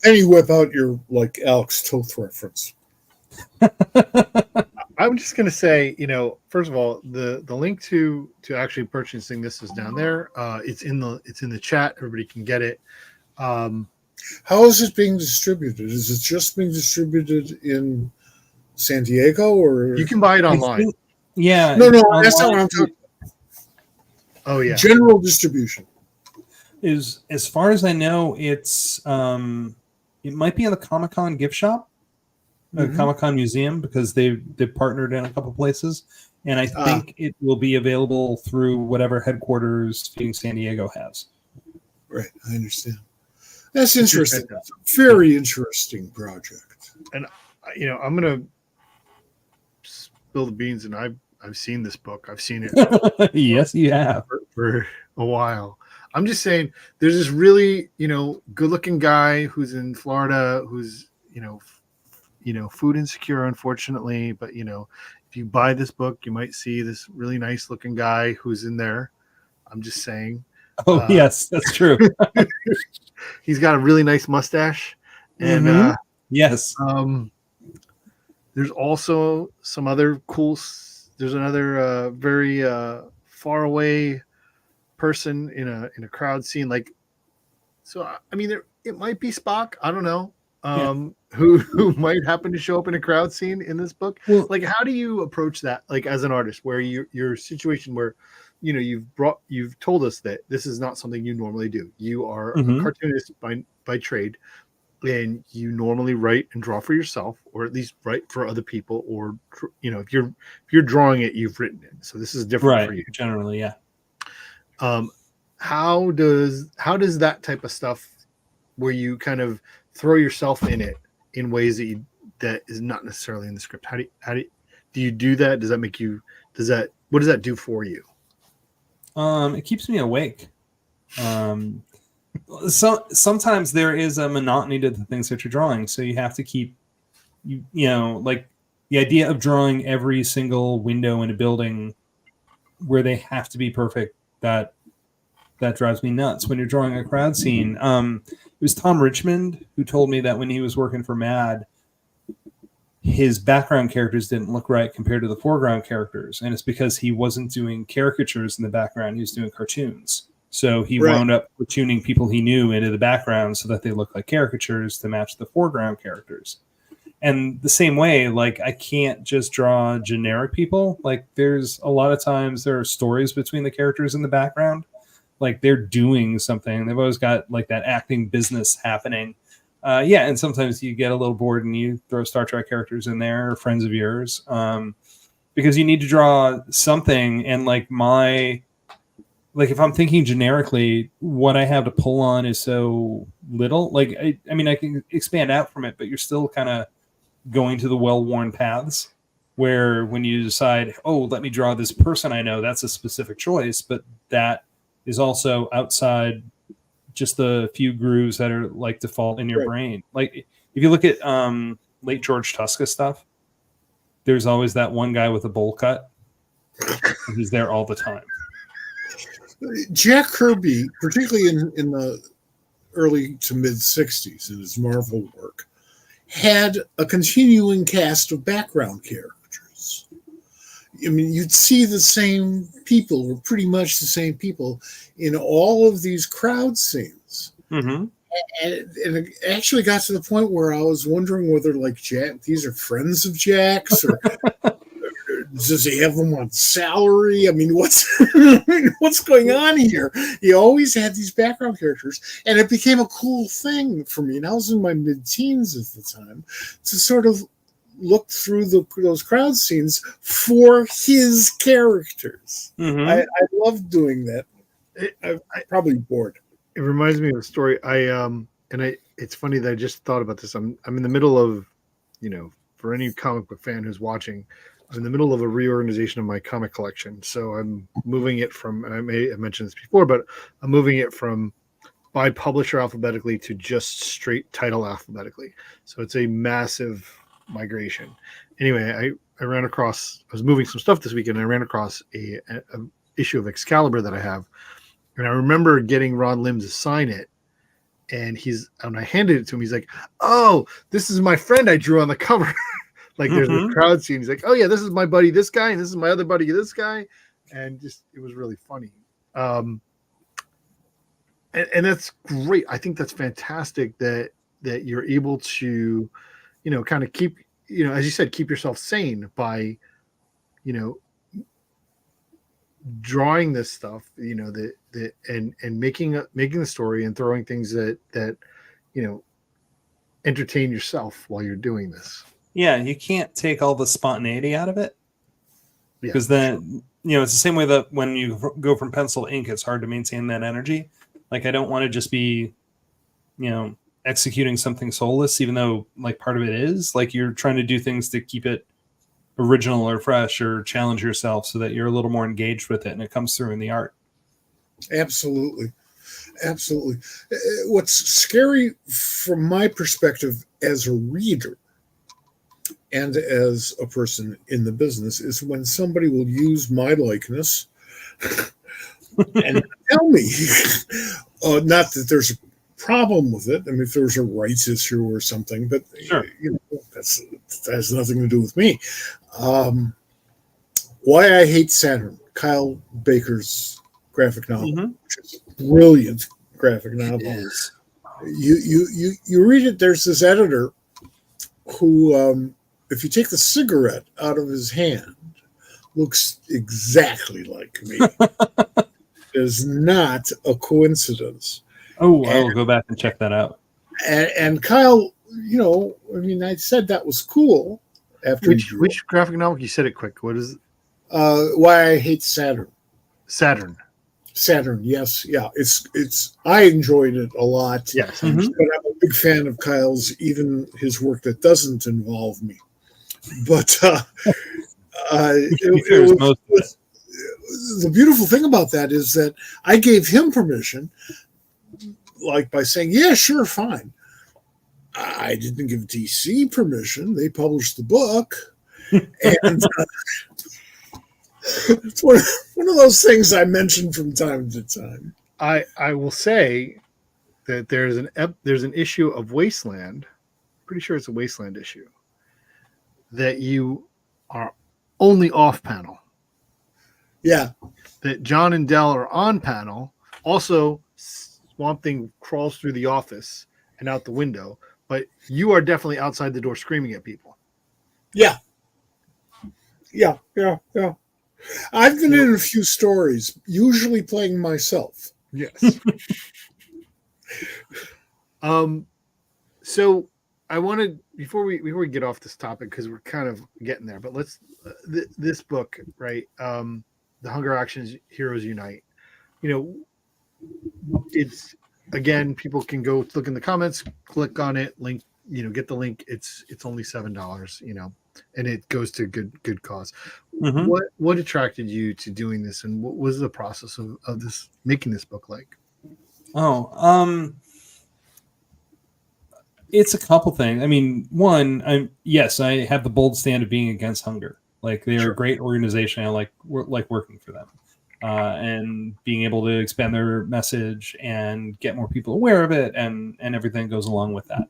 Then you whip out your like Alex Toth reference. I'm just going to say, first of all, the link to actually purchasing this is down there. It's in the chat. Everybody can get it. How is it being distributed? Is it just being distributed in San Diego, or you can buy it online? Yeah. No, that's not what I'm talking about. Oh yeah. General distribution. Is as far as I know, it's it might be in the Comic-Con gift shop, the Comic-Con museum, because they've partnered in a couple places, and I think it will be available through whatever headquarters Feeding San Diego has. Right, I understand. That's interesting. Very interesting project. And I'm gonna spill the beans, and I've seen this book. I've seen it. Yes, you have for a while. I'm just saying, there's this really, good-looking guy who's in Florida, who's, food insecure, unfortunately. But if you buy this book, you might see this really nice-looking guy who's in there. I'm just saying. Oh, yes, that's true. He's got a really nice mustache, and yes. There's also some other cool. There's another very far away person in a crowd scene, it might be Spock, I don't know, who might happen to show up in a crowd scene in this book. Well, like, how do you approach that, like, as an artist, where your situation where you've told us that this is not something you normally do. You are a cartoonist by trade, and you normally write and draw for yourself, or at least write for other people, or if you're drawing it, you've written it, so this is different for you generally. How does that type of stuff, where you kind of throw yourself in it in ways that is not necessarily in the script, how do you do that? Does that make you, what does that do for you? It keeps me awake. So sometimes there is a monotony to the things that you're drawing, so you have to keep like the idea of drawing every single window in a building where they have to be perfect, that drives me nuts. When you're drawing a crowd scene, it was Tom Richmond who told me that when he was working for Mad, his background characters didn't look right compared to the foreground characters, and it's because he wasn't doing caricatures in the background, he was doing cartoons. So he wound up tuning people he knew into the background so that they look like caricatures to match the foreground characters. And the same way, like, I can't just draw generic people. Like, there's a lot of times there are stories between the characters in the background. Like, they're doing something. They've always got like that acting business happening. Yeah, and sometimes you get a little bored and you throw Star Trek characters in there, or friends of yours, because you need to draw something. And like if I'm thinking generically, what I have to pull on is so little. Like, I mean, I can expand out from it, but you're still kind of going to the well-worn paths where when you decide, oh, let me draw this person I know, that's a specific choice, but that is also outside just the few grooves that are like default in your brain. Like, if you look at late George Tuska stuff, there's always that one guy with a bowl cut. He's there all the time. Jack Kirby, particularly in the early to mid 60s in his Marvel work, had a continuing cast of background characters. I mean, you'd see the same people, or pretty much the same people, in all of these crowd scenes. Mm-hmm. And it actually got to the point where I was wondering whether, like, these are friends of Jack's, or does he have them on salary? I mean, what's going on here? He always had these background characters, and it became a cool thing for me. And I was in my mid-teens at the time to sort of look through those crowd scenes for his characters. Mm-hmm. I loved doing that. I'm probably bored. It reminds me of a story. It's funny that I just thought about this. I'm in the middle of, for any comic book fan who's watching, I'm in the middle of a reorganization of my comic collection. So I'm moving it from, and I may have mentioned this before, but I'm moving it from by publisher alphabetically to just straight title alphabetically. So it's a massive migration. Anyway, I was moving some stuff this weekend, and I ran across a issue of Excalibur that I have. And I remember getting Ron Lim to sign it. And I handed it to him. He's like, "Oh, this is my friend I drew on the cover." Like, there's a crowd scene. He's like, "Oh yeah, this is my buddy, this guy, and this is my other buddy, this guy," and it was really funny. And that's great. I think that's fantastic that you're able to, kind of keep, as you said, keep yourself sane by, drawing this stuff, and making the story and throwing things that entertain yourself while you're doing this. Yeah, you can't take all the spontaneity out of it, because then it's the same way that when you go from pencil to ink, it's hard to maintain that energy. Like, I don't want to just be executing something soulless, even though like part of it is like you're trying to do things to keep it original or fresh or challenge yourself so that you're a little more engaged with it and it comes through in the art. Absolutely. What's scary from my perspective as a reader and as a person in the business is when somebody will use my likeness and tell me, not that there's a problem with it. I mean, if there's a rights issue or something, but sure, that has nothing to do with me. Why I Hate Saturn, Kyle Baker's graphic novel, which is a brilliant graphic novel. It is. You read it. There's this editor who, if you take the cigarette out of his hand, looks exactly like me. It is not a coincidence. Oh, I will go back and check that out. And Kyle, I said that was cool. After which graphic novel? You said it quick. What is it? Why I Hate Saturn. Saturn, yes. Yeah. It's I enjoyed it a lot. Yes. But I'm a big fan of Kyle's, even his work that doesn't involve me. But the beautiful thing about that is that I gave him permission, like by saying, yeah, sure, fine. I didn't give DC permission. They published the book. And it's one of those things I mention from time to time. I will say that there's an issue of Wasteland. Pretty sure it's a Wasteland issue that you are only off panel. Yeah. That John and Dell are on panel. Also, Swamp Thing crawls through the office and out the window, but you are definitely outside the door screaming at people. Yeah. I've been in a few stories, usually playing myself. Yes. So I wanted before we get off this topic, because we're kind of getting there, but let's this book, right? The Hunger Actions Heroes Unite. It's, again, people can go look in the comments, click on it, link, get the link. It's only $7, and it goes to good cause. Mm-hmm. What attracted you to doing this, and what was the process of this, making this book like? It's a couple things. I mean, one, I have the bold stand of being against hunger. Like, they're a great organization. I like working for them, and being able to expand their message and get more people aware of it, and everything goes along with that.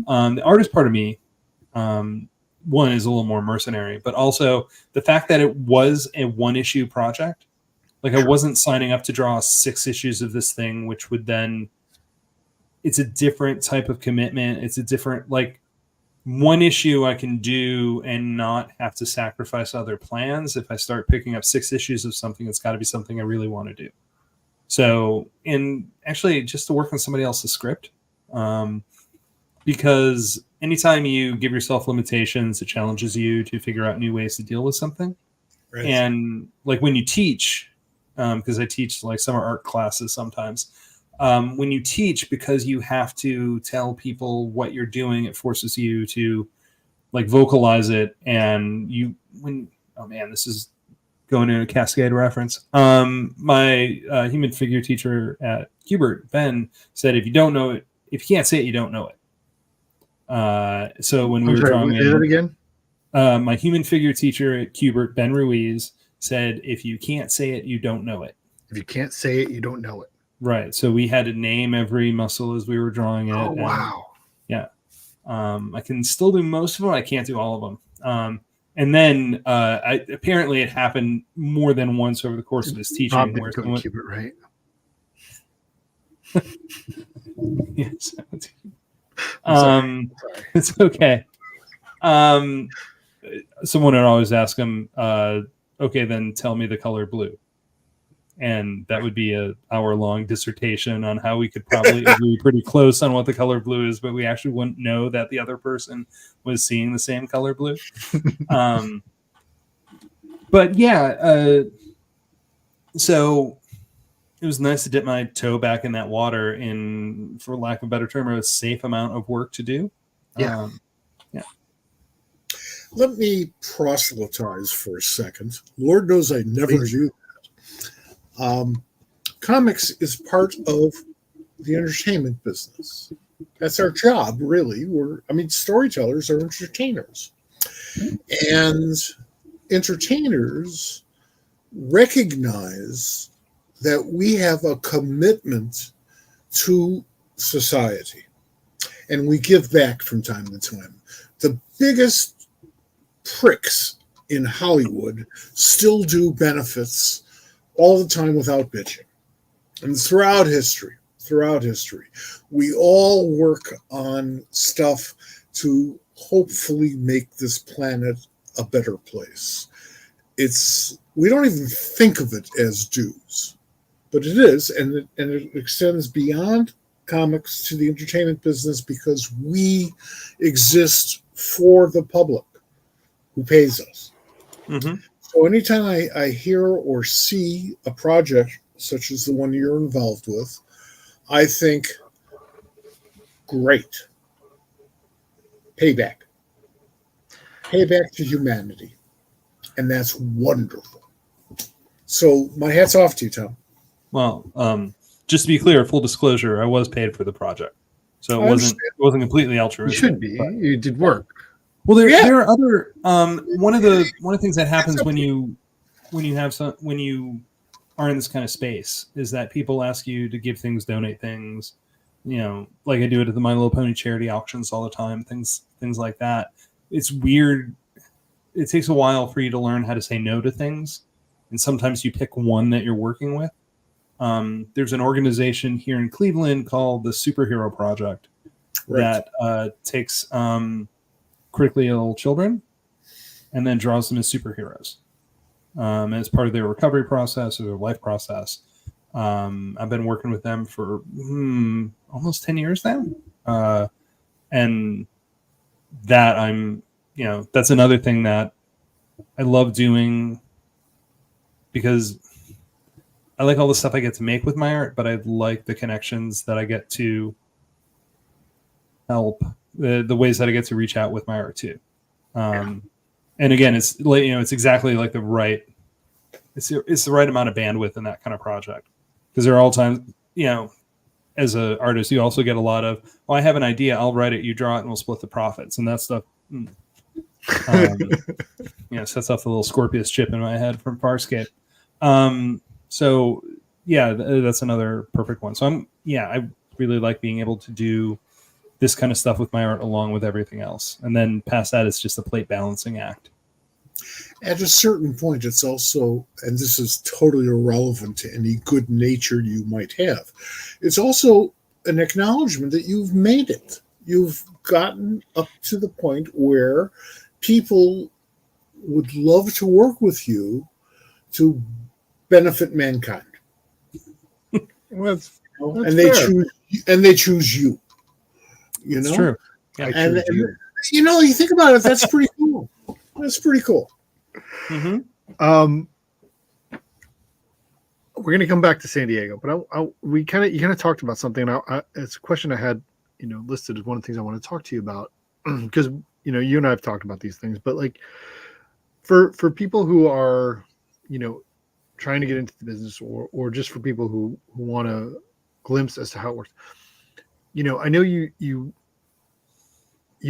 The artist part of me, one, is a little more mercenary, but also the fact that it was a one-issue project. Like, I wasn't signing up to draw 6 issues of this thing, which would then, it's a different type of commitment. It's a different, like, one issue I can do and not have to sacrifice other plans. If I start picking up 6 issues of something, it's got to be something I really want to do. So, and actually just to work on somebody else's script, because anytime you give yourself limitations, it challenges you to figure out new ways to deal with something. Right. And like when you teach, because I teach like summer art classes sometimes, when you teach, because you have to tell people what you're doing, it forces you to like vocalize it. And this is going into a Cascade reference. My human figure teacher at Hubert, Ben, said, if you don't know it, if you can't say it, you don't know it. So when we were drawing say that again? My human figure teacher at Hubert, Ben Ruiz, said, if you can't say it, you don't know it. If you can't say it, you don't know it. Right. So we had to name every muscle as we were drawing it. Oh, wow. Yeah. I can still do most of them. I can't do all of them. And then apparently it happened more than once over the course of his teaching. Bob didn't go to Hubert, right? Yes. Sorry. It's okay. Someone would always ask him, okay, then tell me the color blue. And that would be an hour-long dissertation on how we could probably agree pretty close on what the color blue is, but we actually wouldn't know that the other person was seeing the same color blue. But yeah, so it was nice to dip my toe back in that water in, for lack of a better term, a safe amount of work to do. Yeah. Let me proselytize for a second. Lord knows I never do that. Comics is part of the entertainment business. That's our job, really. Storytellers are entertainers. And entertainers recognize that we have a commitment to society. And we give back from time to time. The biggest pricks in Hollywood still do benefits all the time without bitching. And throughout history, we all work on stuff to hopefully make this planet a better place. We don't even think of it as dues, but it is, and it extends beyond comics to the entertainment business because we exist for the public who pays us. Mm-hmm. So anytime I hear or see a project such as the one you're involved with, I think, great. Payback. Payback to humanity. And that's wonderful. So my hat's off to you, Tom. Well, just to be clear, full disclosure, I was paid for the project. So it wasn't completely altruistic. You should be. You did work. Well, there are other one of the things that happens when you are in this kind of space is that people ask you to give things, donate things, like I do it at the My Little Pony charity auctions all the time, things like that. It's weird. It takes a while for you to learn how to say no to things, and sometimes you pick one that you're working with. There's an organization here in Cleveland called the Superhero Project, Right. that takes critically ill children and then draws them as superheroes as part of their recovery process or their life process. I've been working with them for almost 10 years now. And that that's another thing that I love doing because I like all the stuff I get to make with my art, but I like the connections that I get to help, the ways that I get to reach out with my art too. And again, it's like, it's exactly like it's the right amount of bandwidth in that kind of project. Because there are all times, as an artist, you also get a lot of, I have an idea, I'll write it, you draw it, and we'll split the profits. And that stuff, sets off the little Scorpius chip in my head from Farscape. So yeah, that's another perfect one. So I really like being able to do this kind of stuff with my art along with everything else. And then past that, it's just a plate balancing act. At a certain point, it's also, and this is totally irrelevant to any good nature you might have, it's also an acknowledgement that you've made it. You've gotten up to the point where people would love to work with you to benefit mankind. Well, and they choose you. It's true. Yeah. And you think about it, that's pretty cool. That's pretty cool. Mm-hmm. We're going to come back to San Diego, but you kind of talked about something. It's a question I had, listed as one of the things I want to talk to you about, because you and I have talked about these things, but like for people who are, trying to get into the business, or just for people who want a glimpse as to how it works. I know you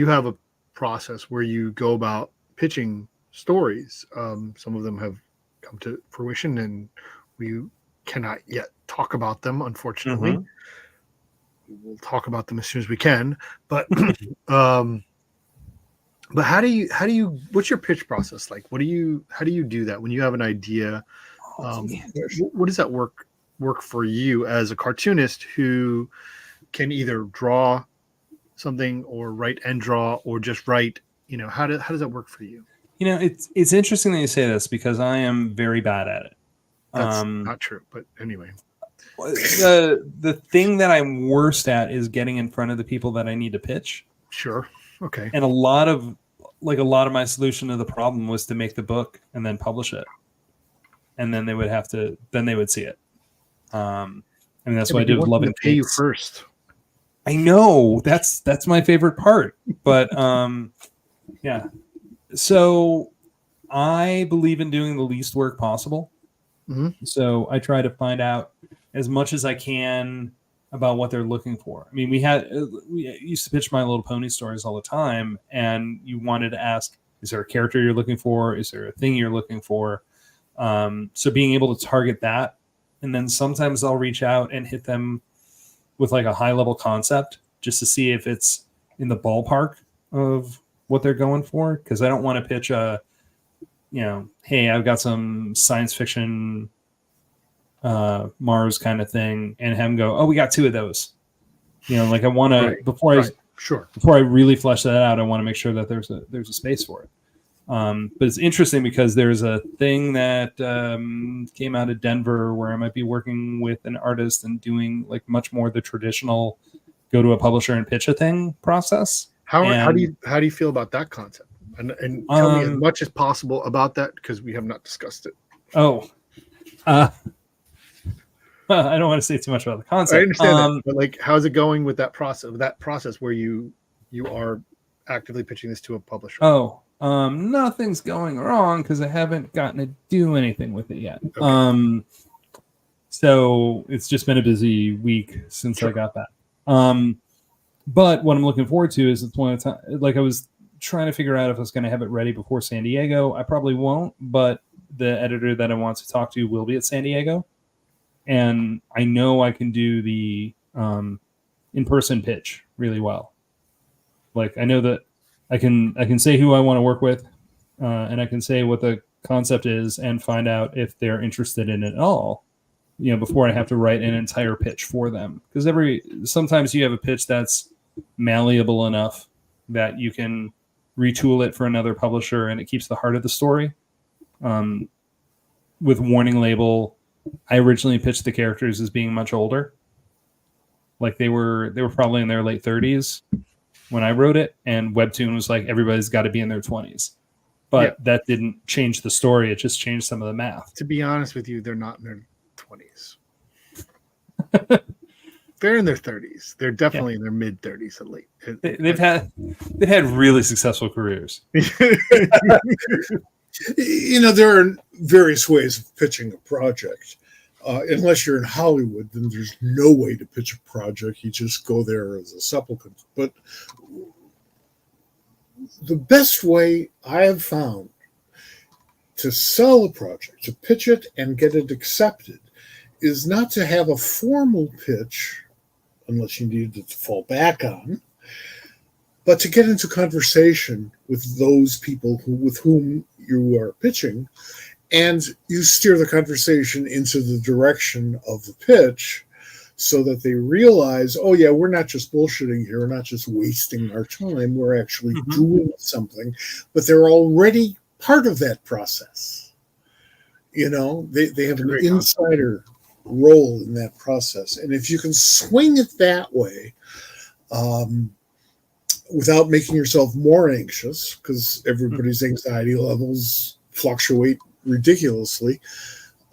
have a process where you go about pitching stories. Some of them have come to fruition, and we cannot yet talk about them, unfortunately. Mm-hmm. We'll talk about them as soon as we can. But but how do you? What's your pitch process like? How do you do that when you have an idea? What does that work for you as a cartoonist who can either draw something or write and draw, or just write? How does that work for you? It's interesting that you say this, because I am very bad at it. That's not true, but anyway. The thing that I'm worst at is getting in front of the people that I need to pitch. Sure. Okay. And a lot of my solution to the problem was to make the book and then publish it. And then they would see it. That's what I did with Love and Pay you first. I know that's my favorite part, but yeah. So I believe in doing the least work possible. Mm-hmm. So I try to find out as much as I can about what they're looking for. I mean, we used to pitch My Little Pony stories all the time, and you wanted to ask, is there a character you're looking for? Is there a thing you're looking for? So being able to target that, and then sometimes I'll reach out and hit them with like a high level concept just to see if it's in the ballpark of what they're going for. Cause I don't want to pitch hey, I've got some science fiction, Mars kind of thing, and have them go, oh, we got 2 of those. Like I want to, before I really flesh that out, I want to make sure that there's a space for it. But it's interesting because there's a thing that came out of Denver where I might be working with an artist and doing like much more the traditional go to a publisher and pitch a thing process. How do you feel about that concept? And tell me as much as possible about that, because we have not discussed it. I don't want to say too much about the concept. I understand that, but like, how's it going with that process where you are actively pitching this to a publisher? Nothing's going wrong because I haven't gotten to do anything with it yet. Okay. So it's just been a busy week since I got that. But what I'm looking forward to is it's one of the time, like I was trying to figure out if I was going to have it ready before San Diego. I probably won't, but the editor that I want to talk to will be at San Diego. And I know I can do the in-person pitch really well. Like I know that I can say who I want to work with, and I can say what the concept is and find out if they're interested in it at all, before I have to write an entire pitch for them. Because sometimes you have a pitch that's malleable enough that you can retool it for another publisher and it keeps the heart of the story. With Warning Label, I originally pitched the characters as being much older. Like they were probably in their late 30s when I wrote it, and Webtoon was like, everybody's got to be in their 20s. But that didn't change the story. It just changed some of the math. To be honest with you, they're not in their 20s. They're in their 30s. They're definitely in their mid 30s at least. They've had really successful careers. There are various ways of pitching a project. Unless you're in Hollywood, then there's no way to pitch a project. You just go there as a supplicant. But the best way I have found to sell a project, to pitch it and get it accepted, is not to have a formal pitch, unless you need it to fall back on, but to get into conversation with those people with whom you are pitching, and you steer the conversation into the direction of the pitch so that they realize, oh yeah, we're not just bullshitting here, we're not just wasting our time, we're actually doing something, but they're already part of that process. They have an insider role in that process. And if you can swing it that way, without making yourself more anxious, because everybody's anxiety levels fluctuate ridiculously,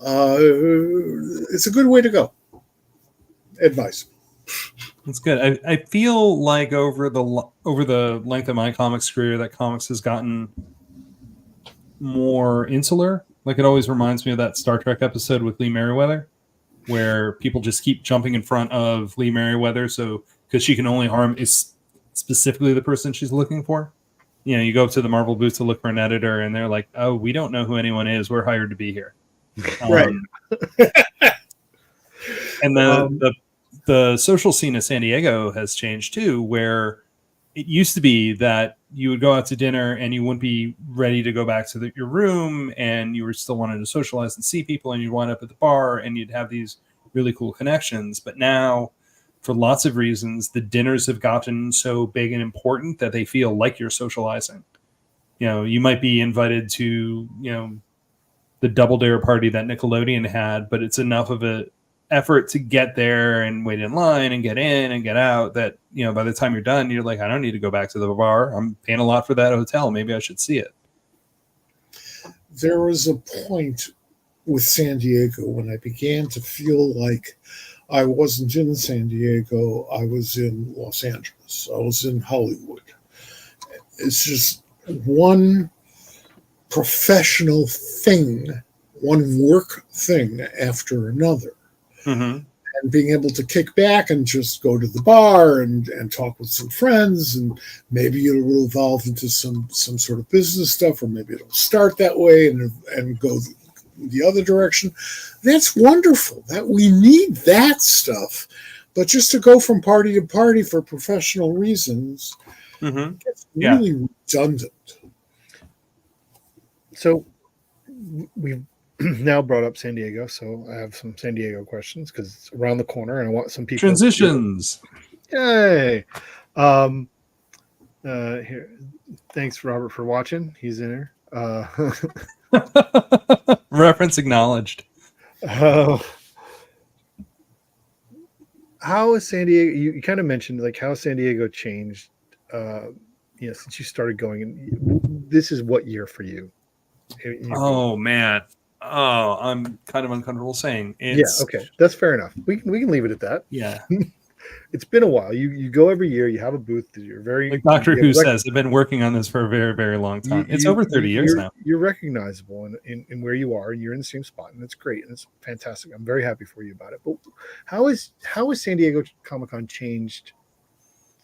it's a good way to go. Advice. That's good. I feel like over the length of my comics career, that comics has gotten more insular. Like, it always reminds me of that Star Trek episode with Lee Merriweather, where people just keep jumping in front of Lee Merriweather, so because she can only harm is specifically the person she's looking for. You go up to the Marvel booth to look for an editor, and they're like, "Oh, we don't know who anyone is. We're hired to be here." Right. And the social scene of San Diego has changed too, where it used to be that you would go out to dinner and you wouldn't be ready to go back to your room, and you were still wanting to socialize and see people, and you'd wind up at the bar and you'd have these really cool connections. But now, for lots of reasons, the dinners have gotten so big and important that they feel like you're socializing. You might be invited to, the Double Dare party that Nickelodeon had, but it's enough of an effort to get there and wait in line and get in and get out that, by the time you're done, you're like, I don't need to go back to the bar. I'm paying a lot for that hotel. Maybe I should see it. There was a point with San Diego when I began to feel like I wasn't in San Diego. I was in Los Angeles. I was in Hollywood. It's just one professional thing, one work thing after another. Mm-hmm. And being able to kick back and just go to the bar and talk with some friends, and maybe it will evolve into some sort of business stuff, or maybe it'll start that way and go the other direction. That's wonderful. That we need that stuff, but just to go from party to party for professional reasons, it's really redundant. So we've now brought up San Diego, so I have some San Diego questions because it's around the corner, and I want some people. Transitions. Yay! Here, thanks, Robert, for watching. He's in here. Reference acknowledged. How is San Diego? You kind of mentioned like how San Diego changed. Since you started going, and this is what year for you? Oh man. Oh, I'm kind of uncomfortable saying it's. Yeah, okay, that's fair enough. We can leave it at that. Yeah. It's been a while. You go every year. You have a booth. You're very like Doctor Who says. I've been working on this for a very, very long time. It's over 30 years now. You're recognizable in where you are, and you're in the same spot, and it's great and it's fantastic. I'm very happy for you about it. But how is San Diego Comic-Con changed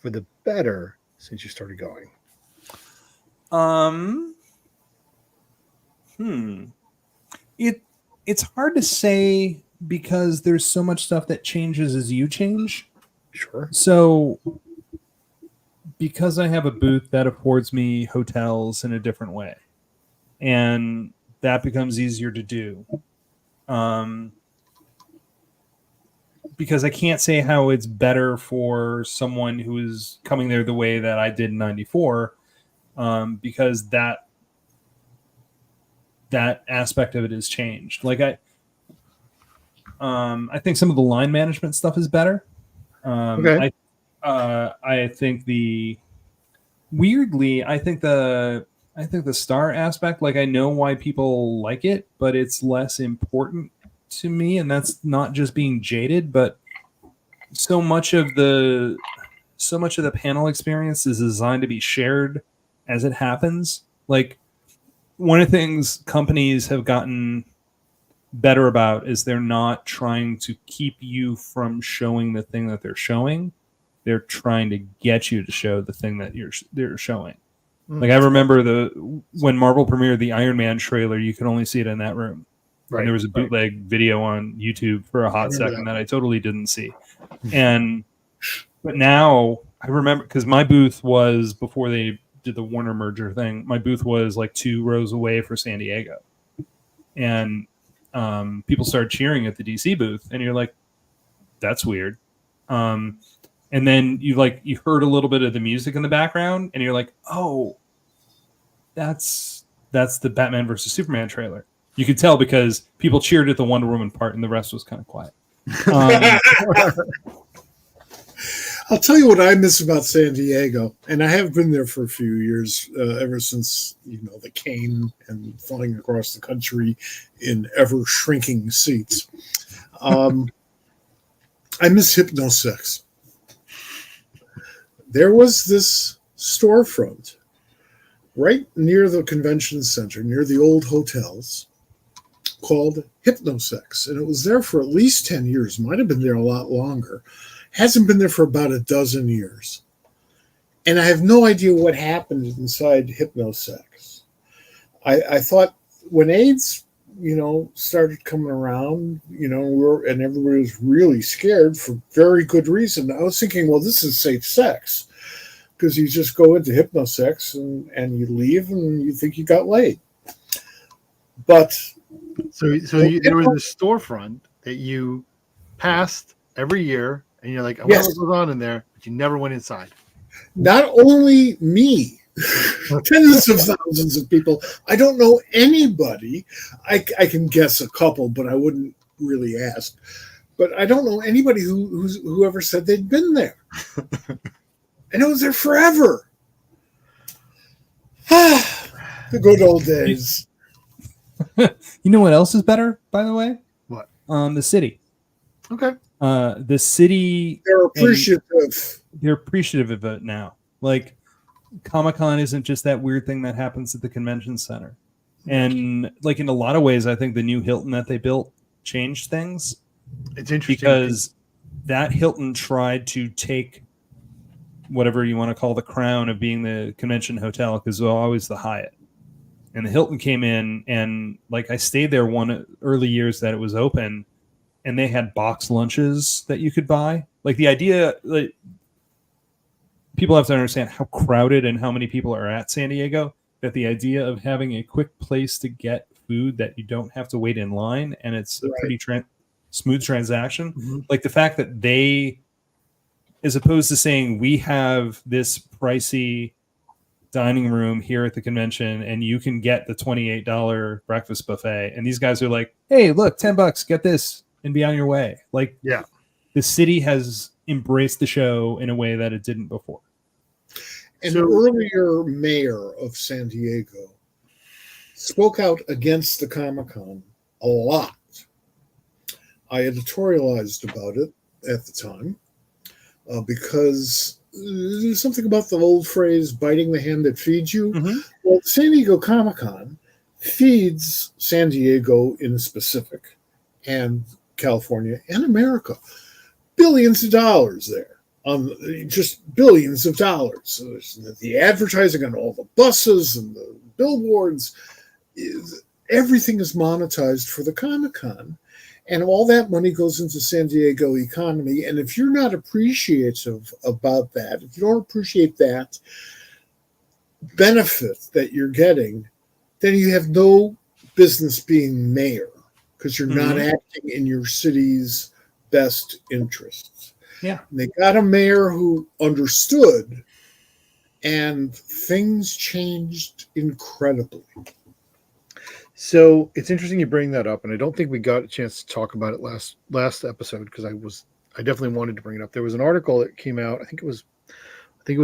for the better since you started going? It's hard to say because there's so much stuff that changes as you change. Sure. So because I have a booth that affords me hotels in a different way, and that becomes easier to do. because I can't say how it's better for someone who is coming there the way that I did in '94, because that aspect of it has changed. Like I think some of the line management stuff is better. Okay. I think the star aspect, like I know why people like it, but it's less important to me, and that's not just being jaded, but so much of the panel experience is designed to be shared as it happens. Like, one of the things companies have gotten better about is they're not trying to keep you from showing the thing that they're showing. They're trying to get you to show the thing that they're showing. Like, I remember when Marvel premiered the Iron Man trailer, you could only see it in that room. Right. And there was a bootleg video on YouTube for a hot second that I totally didn't see. But now I remember, because my booth was, before they did the Warner merger thing, my booth was like 2 rows away for San Diego. And people started cheering at the DC booth, and you're like, that's weird. And then you heard a little bit of the music in the background, and you're like, oh, that's the Batman versus Superman trailer. You could tell because people cheered at the Wonder Woman part, and the rest was kind of quiet. I'll tell you what I miss about San Diego, and I have been there for a few years, ever since, the cane and flying across the country in ever shrinking seats. I miss Hypnosex. There was this storefront right near the convention center, near the old hotels, called Hypnosex, and it was there for at least 10 years. Might have been there a lot longer. Hasn't been there for about a dozen years. And I have no idea what happened inside Hypnosex. I thought when AIDS, started coming around, and everybody was really scared for very good reason. I was thinking, well, this is safe sex, because you just go into Hypnosex and you leave and you think you got laid. But so there was a storefront that you passed every year. And you're like, I wonder what goes on in there, but you never went inside. Not only me, tens of thousands of people. I don't know anybody. I can guess a couple, but I wouldn't really ask. But I don't know anybody who ever said they'd been there. And it was there forever. The good old days. You know what else is better, by the way? What? The city. Okay. The city, they're appreciative. They're appreciative of it now. Like, Comic-Con isn't just that weird thing that happens at the convention center. And like, in a lot of ways, I think the new Hilton that they built changed things. It's interesting because that Hilton tried to take whatever you want to call the crown of being the convention hotel, because it was always the Hyatt. And the Hilton came in, and like, I stayed there one early years that it was open, and they had box lunches that you could buy. Like, the idea, like, people have to understand how crowded and how many people are at San Diego, that the idea of having a quick place to get food that you don't have to wait in line, and it's a pretty smooth transaction. Mm-hmm. Like, the fact that they, as opposed to saying, we have this pricey dining room here at the convention and you can get the $28 breakfast buffet, and these guys are like, hey, look, $10, get this and be on your way. Like, the city has embraced the show in a way that it didn't before. An earlier mayor of San Diego spoke out against the Comic-Con a lot. I editorialized about it at the time because there's something about the old phrase, biting the hand that feeds you. Mm-hmm. Well, San Diego Comic-Con feeds San Diego in specific, and California and America, billions of dollars there, just billions of dollars. The advertising on all the buses and the billboards, everything is monetized for the Comic-Con, and all that money goes into San Diego economy. And if you're not appreciative about that, if you don't appreciate that benefit that you're getting, then you have no business being mayor, because you're not acting in your city's best interests. Yeah. And they got a mayor who understood, and things changed incredibly. So it's interesting you bring that up, and I don't think we got a chance to talk about it last episode because I definitely wanted to bring it up. There was an article that came out. I think it was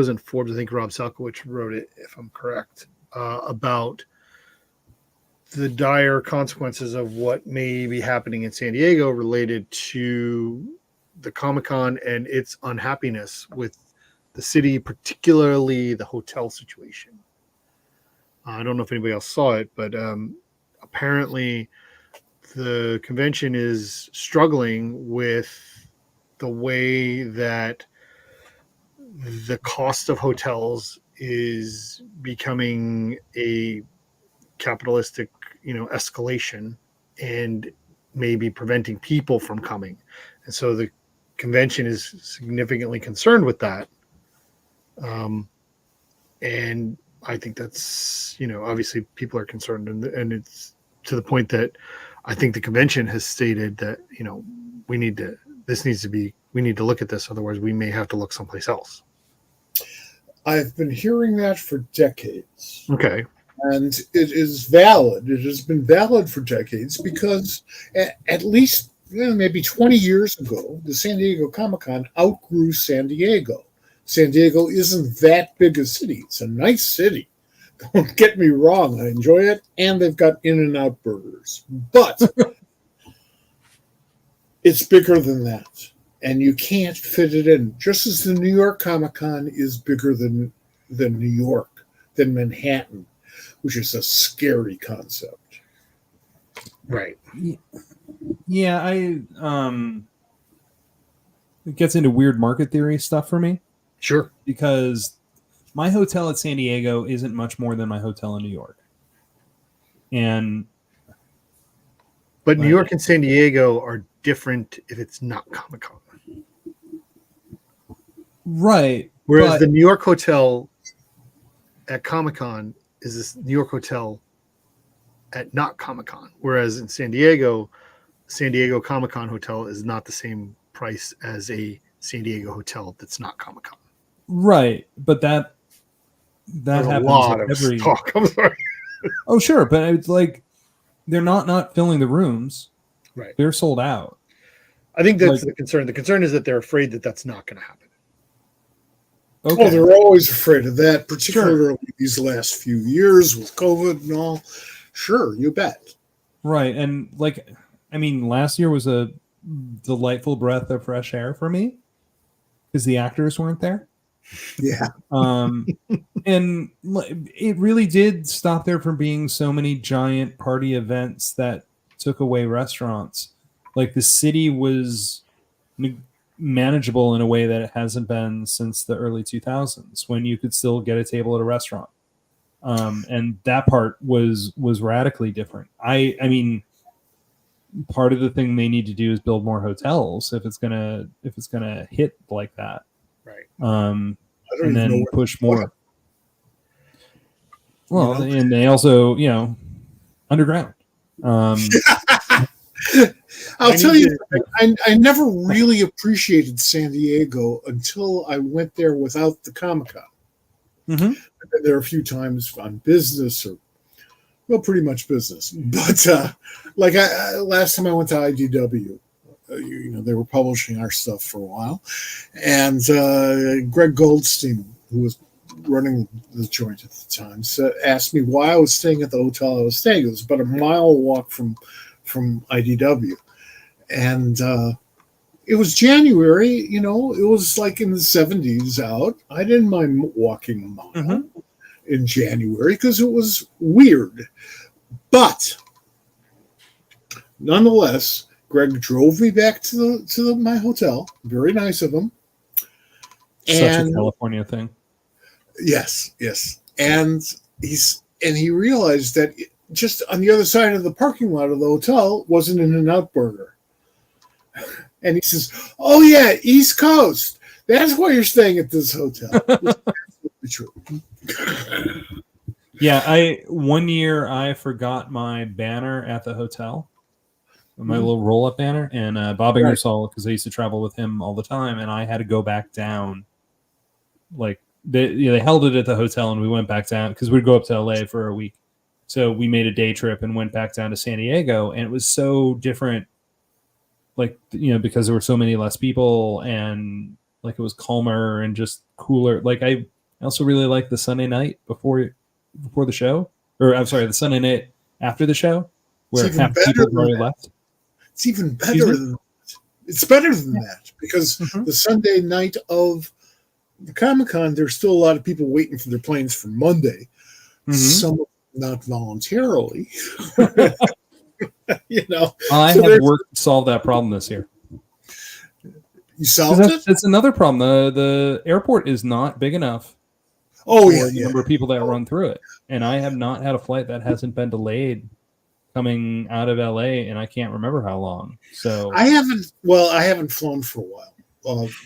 in Forbes. I think Rob Selkowicz wrote it, if I'm correct, about the dire consequences of what may be happening in San Diego related to the Comic-Con and its unhappiness with the city, particularly the hotel situation. I don't know if anybody else saw it, but apparently the convention is struggling with the way that the cost of hotels is becoming a capitalistic, escalation, and maybe preventing people from coming. And so the convention is significantly concerned with that. And I think that's, obviously people are concerned, and it's to the point that I think the convention has stated that, we need to look at this. Otherwise we may have to look someplace else. I've been hearing that for decades. Okay. And it is valid. It has been valid for decades because at least maybe 20 years ago, the San Diego Comic-Con outgrew San Diego. San Diego isn't that big a city. It's a nice city. Don't get me wrong. I enjoy it. And they've got In-N-Out burgers. But it's bigger than that. And you can't fit it in. Just as the New York Comic-Con is bigger than New York, than Manhattan, which is a scary concept. Right. Yeah, it gets into weird market theory stuff for me. Sure. Because my hotel at San Diego isn't much more than my hotel in New York. But New York and San Diego are different if it's not Comic-Con. Right. Whereas the New York hotel at Comic-Con is this New York hotel at not Comic-Con. Whereas in San Diego Comic-Con hotel is not the same price as a San Diego hotel that's not Comic-Con. Right. But that There's happens a lot at of talk. I'm sorry. Oh, sure. But it's like they're not filling the rooms. Right. They're sold out. I think that's the concern. The concern is that they're afraid that that's not going to happen. Okay. Oh, they're always afraid of that, particularly these last few years with COVID and all. Sure, you bet. Right. And last year was a delightful breath of fresh air for me because the actors weren't there. Yeah. And it really did stop there from being so many giant party events that took away restaurants. Like the city was manageable in a way that it hasn't been since the early 2000s when you could still get a table at a restaurant. And that part was radically different. I mean, part of the thing they need to do is build more hotels if it's gonna hit like that. Right. And then push more. Well, and they also, underground. I'll tell you, I never really appreciated San Diego until I went there without the Comic-Con. Mm-hmm. I've been there a few times on business pretty much business. But last time I went to IDW, they were publishing our stuff for a while. And Greg Goldstein, who was running the joint at the time, asked me why I was staying at the hotel I was staying. It was about a mile walk from IDW. And it was January, it was like in the 70s out. I didn't mind walking a mile in January because it was weird. But nonetheless, Greg drove me back to my hotel. Very nice of him. Such a California thing. Yes. And he realized that just on the other side of the parking lot of the hotel was an In-N-Out burger. And he says, "Oh yeah, East Coast. That's why you're staying at this hotel." It's absolutely true. Yeah, one year I forgot my banner at the hotel. my little roll-up banner, and Bob Ingersoll, because I used to travel with him all the time, and I had to go back down. Like they held it at the hotel, and we went back down because we'd go up to LA for a week. So we made a day trip and went back down to San Diego, and it was so different. Like, because there were so many less people, and like it was calmer and just cooler. Like I also really liked the Sunday night before the show, or I'm sorry, the Sunday night after the show, where half the people already left. It's even better than that. It's better than that because the Sunday night of the Comic-Con, there's still a lot of people waiting for their planes for Monday. Some of them not voluntarily. I have worked to solve that problem this year. You solved it? That's another problem. The airport is not big enough. The number of people that run through it, and I have not had a flight that hasn't been delayed coming out of LA, and I can't remember how long. So I haven't flown for a while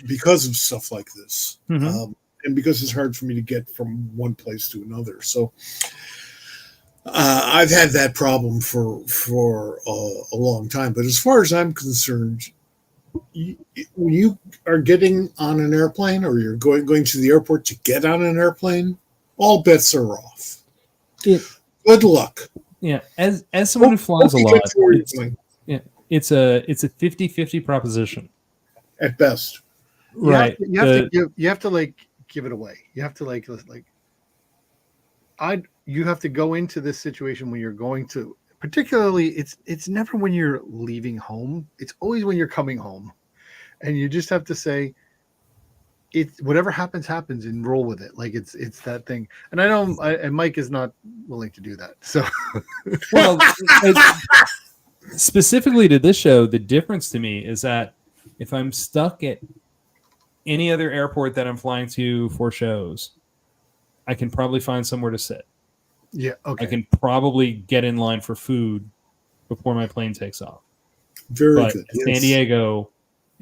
because of stuff like this, and because it's hard for me to get from one place to another. So I've had that problem for a long time. But as far as I'm concerned, when you are getting on an airplane or you're going to the airport to get on an airplane, all bets are off. Good luck. Yeah, as someone who flies a lot, it's a 50-50 proposition at best. Right. You have to like give it away. You have to you have to go into this situation when you're going to, particularly it's never when you're leaving home. It's always when you're coming home. And you just have to say, whatever happens, and roll with it. Like it's that thing. And I know, and Mike is not willing to do that. So, well, specifically to this show, the difference to me is that if I'm stuck at any other airport that I'm flying to for shows, I can probably find somewhere to sit. Yeah. Okay. I can probably get in line for food before my plane takes off. Very good. San Diego,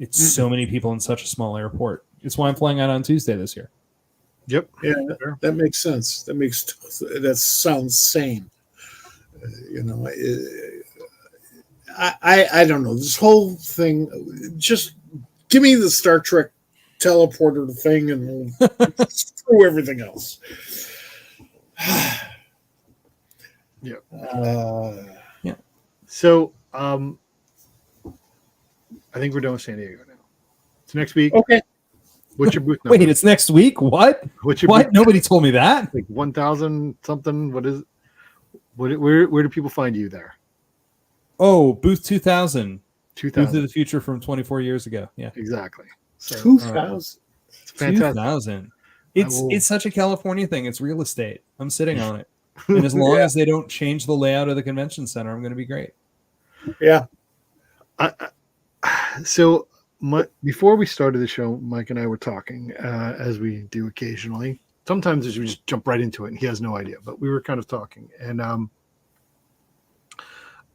it's so many people in such a small airport. It's why I'm flying out on Tuesday this year. Yep. Yeah, that makes sense. That sounds sane. I don't know. This whole thing, just give me the Star Trek teleporter thing and we'll screw everything else. Yeah. So, I think we're done with San Diego now. It's next week. Okay. What's your booth number? Wait, it's next week? What? What's your what? booth? Nobody told me that. Like 1,000 something. What is? Where do people find you there? Oh, booth 2000. 2000. Booth of the Future from 24 years ago. Yeah, exactly. So, 2000. It's fantastic. 2000. It's such a California thing. It's real estate. I'm sitting on it, and as long as they don't change the layout of the convention center, I'm going to be great. Yeah. So before we started the show, Mike and I were talking, as we do occasionally. Sometimes we just jump right into it, and he has no idea. But we were kind of talking, and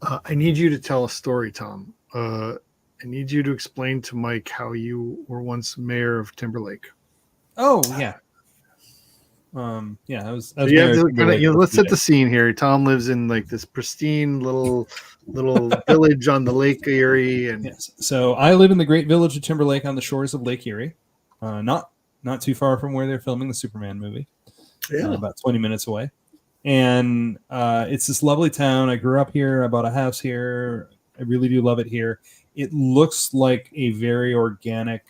I need you to tell a story, Tom. I need you to explain to Mike how you were once mayor of Timberlake. Oh yeah. I was let's set the scene here. Tom lives in like this pristine little village on the Lake Erie, and yes. So I live in the great village of Timberlake on the shores of Lake Erie, not too far from where they're filming the Superman movie. Yeah, about 20 minutes away, and it's this lovely town. I grew up here. I bought a house here. I really do love it here. It looks like a very organic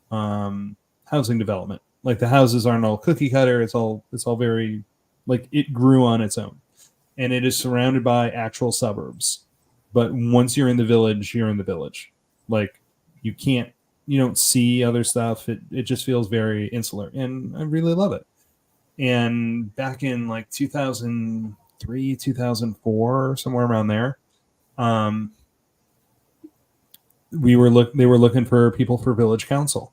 housing development. Like the houses aren't all cookie cutter. It's all very like it grew on its own, and it is surrounded by actual suburbs. But once you're in the village, you're in the village. Like you don't see other stuff. It just feels very insular, and I really love it. And back in like 2003, 2004, somewhere around there, they were looking for people for village council.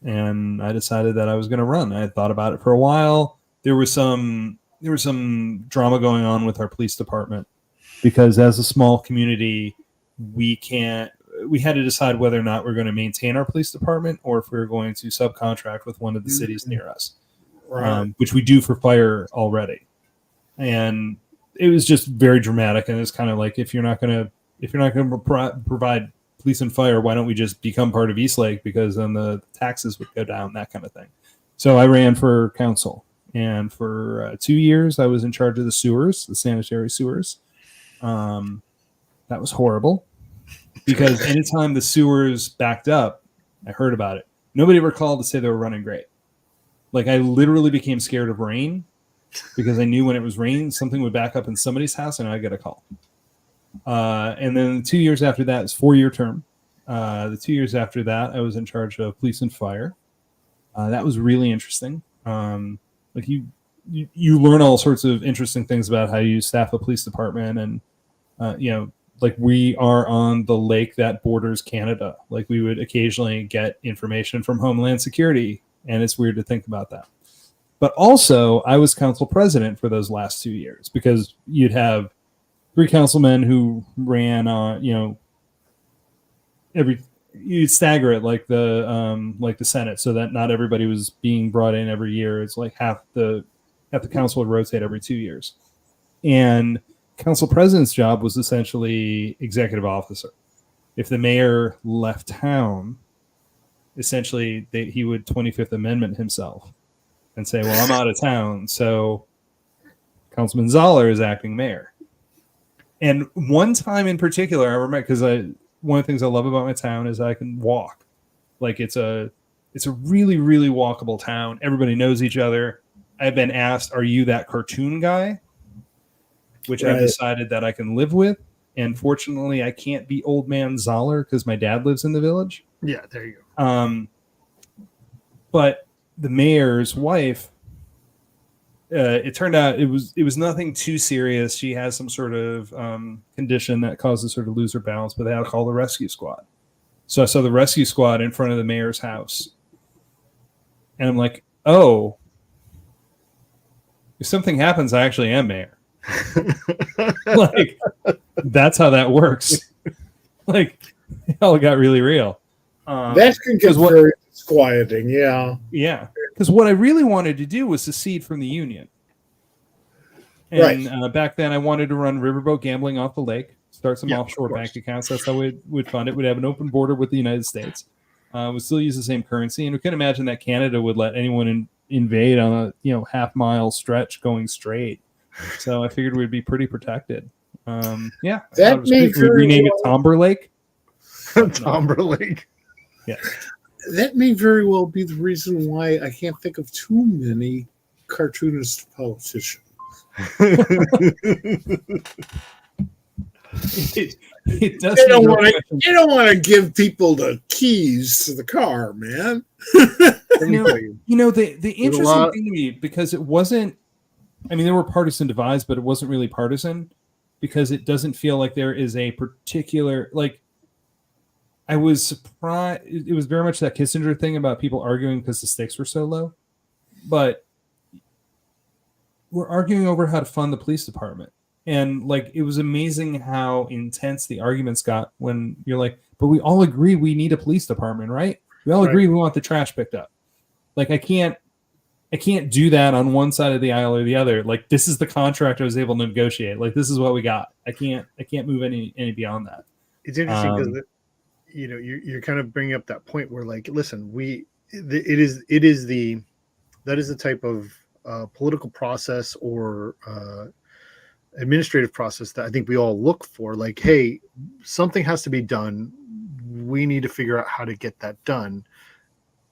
And I decided that I was going to run. I had thought about it for a while. There was some drama going on with our police department because as a small community, we had to decide whether or not we're going to maintain our police department or if we're going to subcontract with one of the cities near us, which we do for fire already. And it was just very dramatic. And it's kind of like, if you're not going to if you're not going to provide police and fire, why don't we just become part of Eastlake, because then the taxes would go down, that kind of thing. So I ran for council, and for 2 years I was in charge of the sewers, the sanitary sewers. That was horrible, because anytime the sewers backed up, I heard about it. Nobody ever called to say they were running great. Like, I literally became scared of rain, because I knew when it was raining, something would back up in somebody's house and I'd get a call. And then 2 years after that, it's 4-year term. The 2 years after that, I was in charge of police and fire. That was really interesting. Like you learn all sorts of interesting things about how you staff a police department, and like, we are on the lake that borders Canada. Like, we would occasionally get information from Homeland Security, and it's weird to think about that. But also, I was council president for those last 2 years, because you'd have 3 councilmen who ran you'd stagger it like the Senate, so that not everybody was being brought in every year. It's like half the council would rotate every 2 years. And council president's job was essentially executive officer. If the mayor left town, essentially he would 25th Amendment himself and say, well, I'm out of town, so Councilman Zahler is acting mayor. And one time in particular, I remember, because one of the things I love about my town is I can walk. Like, it's a really, really walkable town. Everybody knows each other. I've been asked, are you that cartoon guy? Which I've decided that I can live with. And fortunately, I can't be old man Zahler because my dad lives in the village. Yeah, there you go. But the mayor's wife, it turned out it was nothing too serious. She has some sort of condition that causes her to lose her balance, but they had to call the rescue squad. So I saw the rescue squad in front of the mayor's house. And I'm like, oh, if something happens, I actually am mayor. Like, that's how that works. Like, it all got really real. That can get very disquieting, yeah. Yeah, because what I really wanted to do was secede from the union. And back then I wanted to run riverboat gambling off the lake, start some offshore bank accounts. That's how we'd fund it. We'd have an open border with the United States. We'd still use the same currency. And we couldn't imagine that Canada would let anyone invade on a half-mile stretch going straight. So I figured we'd be pretty protected. Yeah. That may rename it Tomber Lake. Tomber Lake. Yeah. That may very well be the reason why I can't think of too many cartoonist politicians. It does. You don't want to give people the keys to the car, man. The interesting thing to me, because it wasn't, I mean, there were partisan divides, but it wasn't really partisan, because it doesn't feel like there is a particular, like, I was surprised. It was very much that Kissinger thing about people arguing because the stakes were so low. But we're arguing over how to fund the police department. And, like, it was amazing how intense the arguments got when you're like, but we all agree we need a police department, right? We all agree we want the trash picked up. Like, I can't do that on one side of the aisle or the other. Like, this is the contract I was able to negotiate. Like, this is what we got. I can't move any beyond that. It's interesting because you're kind of bringing up that point where, like, listen, that is the type of political process or administrative process that I think we all look for. Like, hey, something has to be done. We need to figure out how to get that done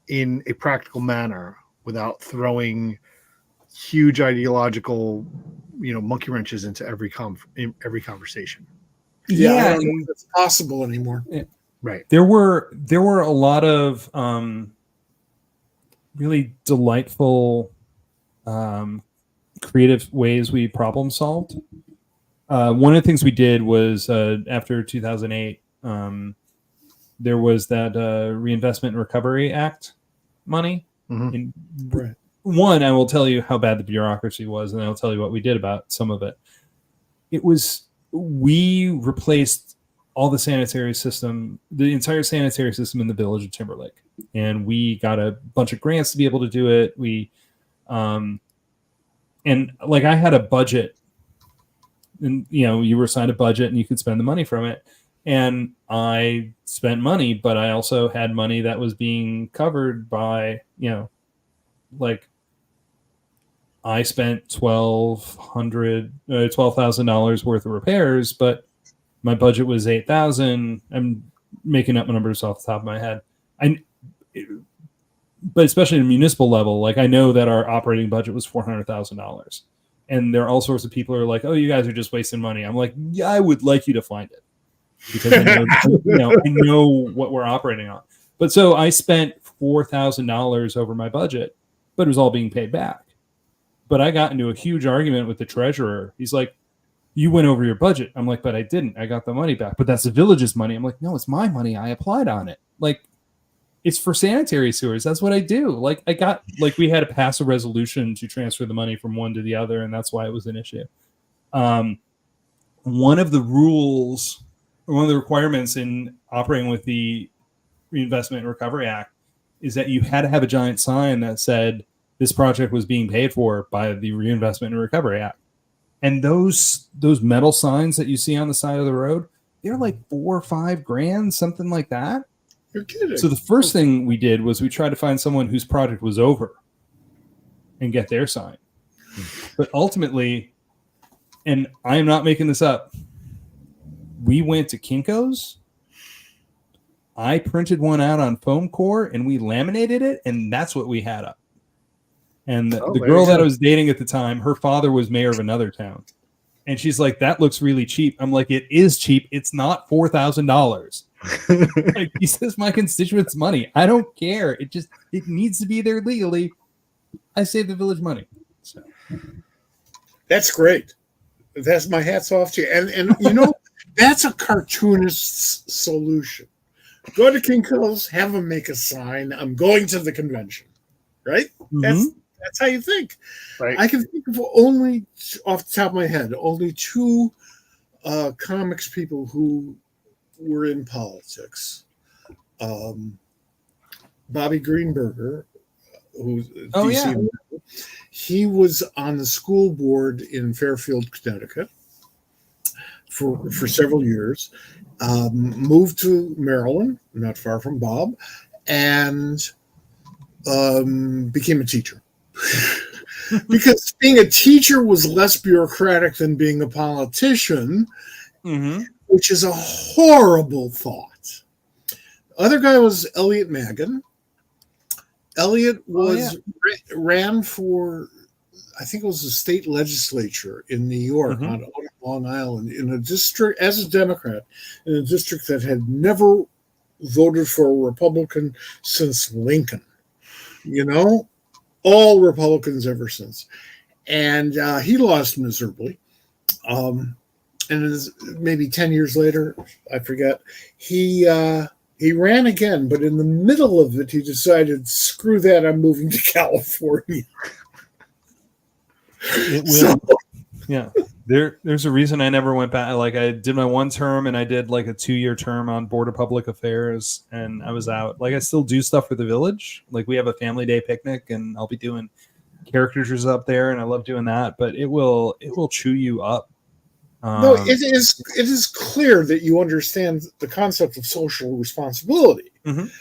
in a practical manner without throwing huge ideological, monkey wrenches into every conversation. Yeah, I don't know if it's possible anymore. Yeah. Right. There were a lot of really delightful creative ways we problem solved. One of the things we did was after 2008, there was that Reinvestment and Recovery Act money. Mm-hmm. One, I will tell you how bad the bureaucracy was, and I'll tell you what we did about some of it. We replaced all the sanitary system, the entire sanitary system in the village of Timberlake. And we got a bunch of grants to be able to do it. And like, I had a budget, and you were assigned a budget and you could spend the money from it. And I spent money, but I also had money that was being covered by, like I spent $12,000 worth of repairs, but my budget was $8,000. I'm making up my numbers off the top of my head. But especially at a municipal level, like I know that our operating budget was $400,000, and there are all sorts of people who are like, "Oh, you guys are just wasting money." I'm like, "Yeah, I would like you to find it because I know, I know what we're operating on." But so I spent $4,000 over my budget, but it was all being paid back. But I got into a huge argument with the treasurer. He's like, "You went over your budget." I'm like, "But I didn't. I got the money back." "But that's the village's money." I'm like, "No, it's my money. I applied on it. Like, it's for sanitary sewers. That's what I do." Like, we had to pass a resolution to transfer the money from one to the other, and that's why it was an issue. One of the rules, or one of the requirements in operating with the Reinvestment and Recovery Act is that you had to have a giant sign that said this project was being paid for by the Reinvestment and Recovery Act. And those metal signs that you see on the side of the road, they're like $4 or $5 grand, something like that. You're kidding. So the first thing we did was we tried to find someone whose project was over and get their sign. But ultimately, and I am not making this up, we went to Kinko's. I printed one out on foam core and we laminated it, and that's what we had up. And the girl that I was dating at the time, her father was mayor of another town. And she's like, "That looks really cheap." I'm like, "It is cheap. It's not $4,000. Like, he says my constituents' money. I don't care. It needs to be there legally. I save the village money." So that's great. That's my hats off to you. And that's a cartoonist's solution. Go to Kinko's, have them make a sign. "I'm going to the convention." Right? Mm-hmm. That's how you think. Right. I can think of only, off the top of my head, only two comics people who were in politics. Bobby Greenberger, who's DC, he was on the school board in Fairfield, Connecticut for several years. Moved to Maryland, not far from Bob, and became a teacher. Because being a teacher was less bureaucratic than being a politician, which is a horrible thought. The other guy was Elliot Magan. Elliot ran for, I think it was the state legislature in New York on Long Island in a district as a Democrat in a district that had never voted for a Republican since Lincoln. All Republicans ever since. And he lost miserably. And maybe 10 years later, I forget, he ran again, but in the middle of it, he decided, "Screw that, I'm moving to California." It will. Yeah. There's a reason I never went back. Like, I did my one term and I did like a 2-year term on Board of Public Affairs, and I was out. Like, I still do stuff for the village. Like, we have a family day picnic and I'll be doing caricatures up there, and I love doing that, but it will chew you up. No, it is clear that you understand the concept of social responsibility. It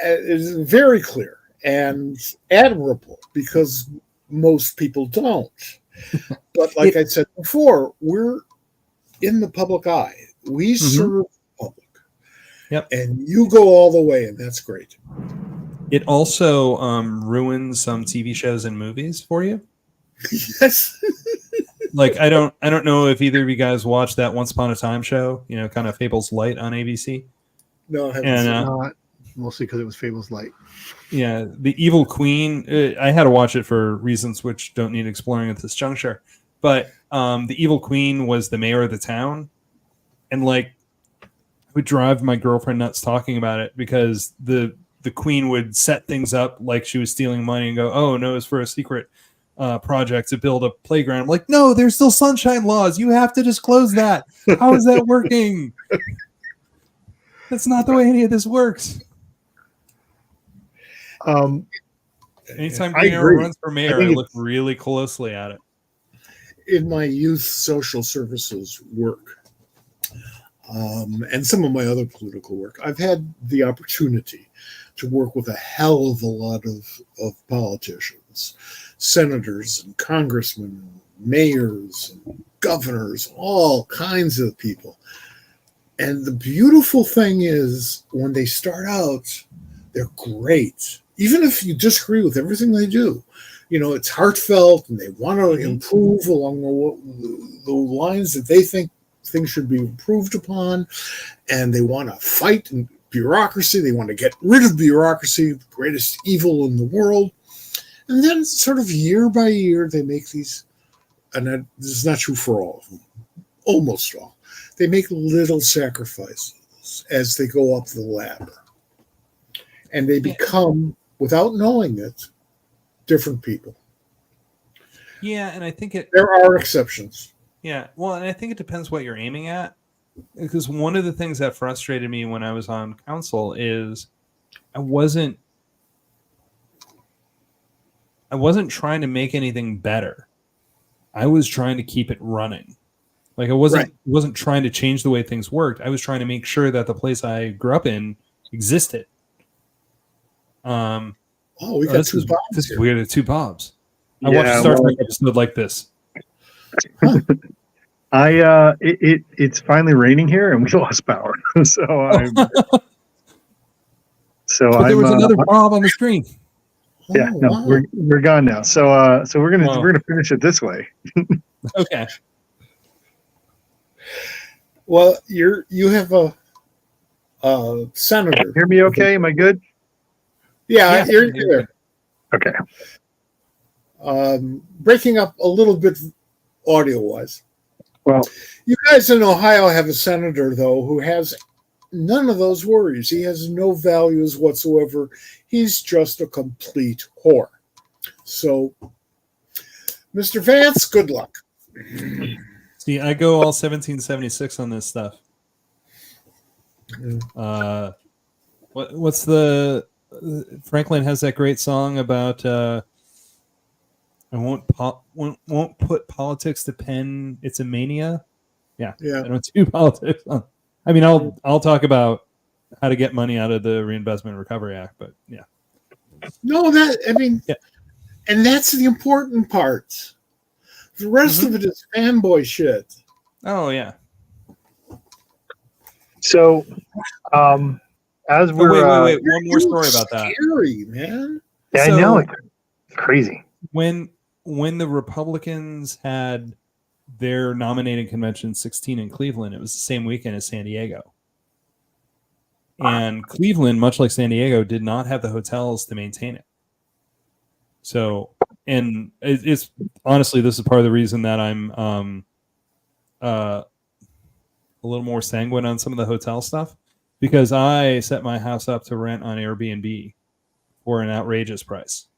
is very clear and admirable, because most people don't. But like I said before, we're in the public eye. We serve the public. Yep. And you go all the way, and that's great. It also ruins some TV shows and movies for you. Yes. Like, I don't know if either of you guys watched that Once Upon a Time show, kind of Fables Light on ABC. No, I haven't seen it. Mostly because it was Fables Light. Yeah, the Evil Queen. I had to watch it for reasons which don't need exploring at this juncture. But the Evil Queen was the mayor of the town, and like, I would drive my girlfriend nuts talking about it, because the queen would set things up like she was stealing money and go, "Oh no, it's for a secret project to build a playground." I'm like, "No, there's still sunshine laws. You have to disclose that. How is that working? That's not the way any of this works." Anytime Green Arrow runs for mayor, I look really closely at it. In my youth social services work, and some of my other political work, I've had the opportunity to work with a hell of a lot of politicians, senators and congressmen, mayors and governors, all kinds of people. And the beautiful thing is when they start out, they're great. Even if you disagree with everything they do, it's heartfelt and they want to improve along the lines that they think things should be improved upon. And they want to fight in bureaucracy. They want to get rid of bureaucracy, the greatest evil in the world. And then sort of year by year, they make these, and this is not true for all of them, almost all. They make little sacrifices as they go up the ladder. And they become, without knowing it, different people. Yeah, and I think there are exceptions. Yeah, well, and I think it depends what you're aiming at. Because one of the things that frustrated me when I was on council is I wasn't trying to make anything better. I was trying to keep it running. Like I wasn't trying to change the way things worked. I was trying to make sure that the place I grew up in existed. We got two Bobs. This is weird. Two Bobs. I watched a Star Trek episode like this. Huh. It's finally raining here and we lost power. But there was another Bob on the screen. Yeah, no, we're gone now. So we're gonna finish it this way. Okay. Well, you have a senator. Hear me okay? Am I good? Yeah, you're there. Okay. Breaking up a little bit audio-wise. Well, you guys in Ohio have a senator, though, who has none of those worries. He has no values whatsoever. He's just a complete whore. So, Mr. Vance, good luck. See, I go all 1776 on this stuff. What's the Franklin has that great song about I won't put politics to pen. It's a mania. Yeah. I don't do politics. I mean, I'll talk about how to get money out of the Reinvestment and Recovery Act, but yeah. No, and that's the important part. The rest of it is fanboy shit. Oh yeah. So, as we're wait, one more story about that. Scary, man. Yeah, I know, it's crazy. When the Republicans had their nominating convention 16 in Cleveland, it was the same weekend as San Diego. And Cleveland, much like San Diego, did not have the hotels to maintain it. So, and it's honestly, this is part of the reason that I'm a little more sanguine on some of the hotel stuff, because I set my house up to rent on Airbnb for an outrageous price.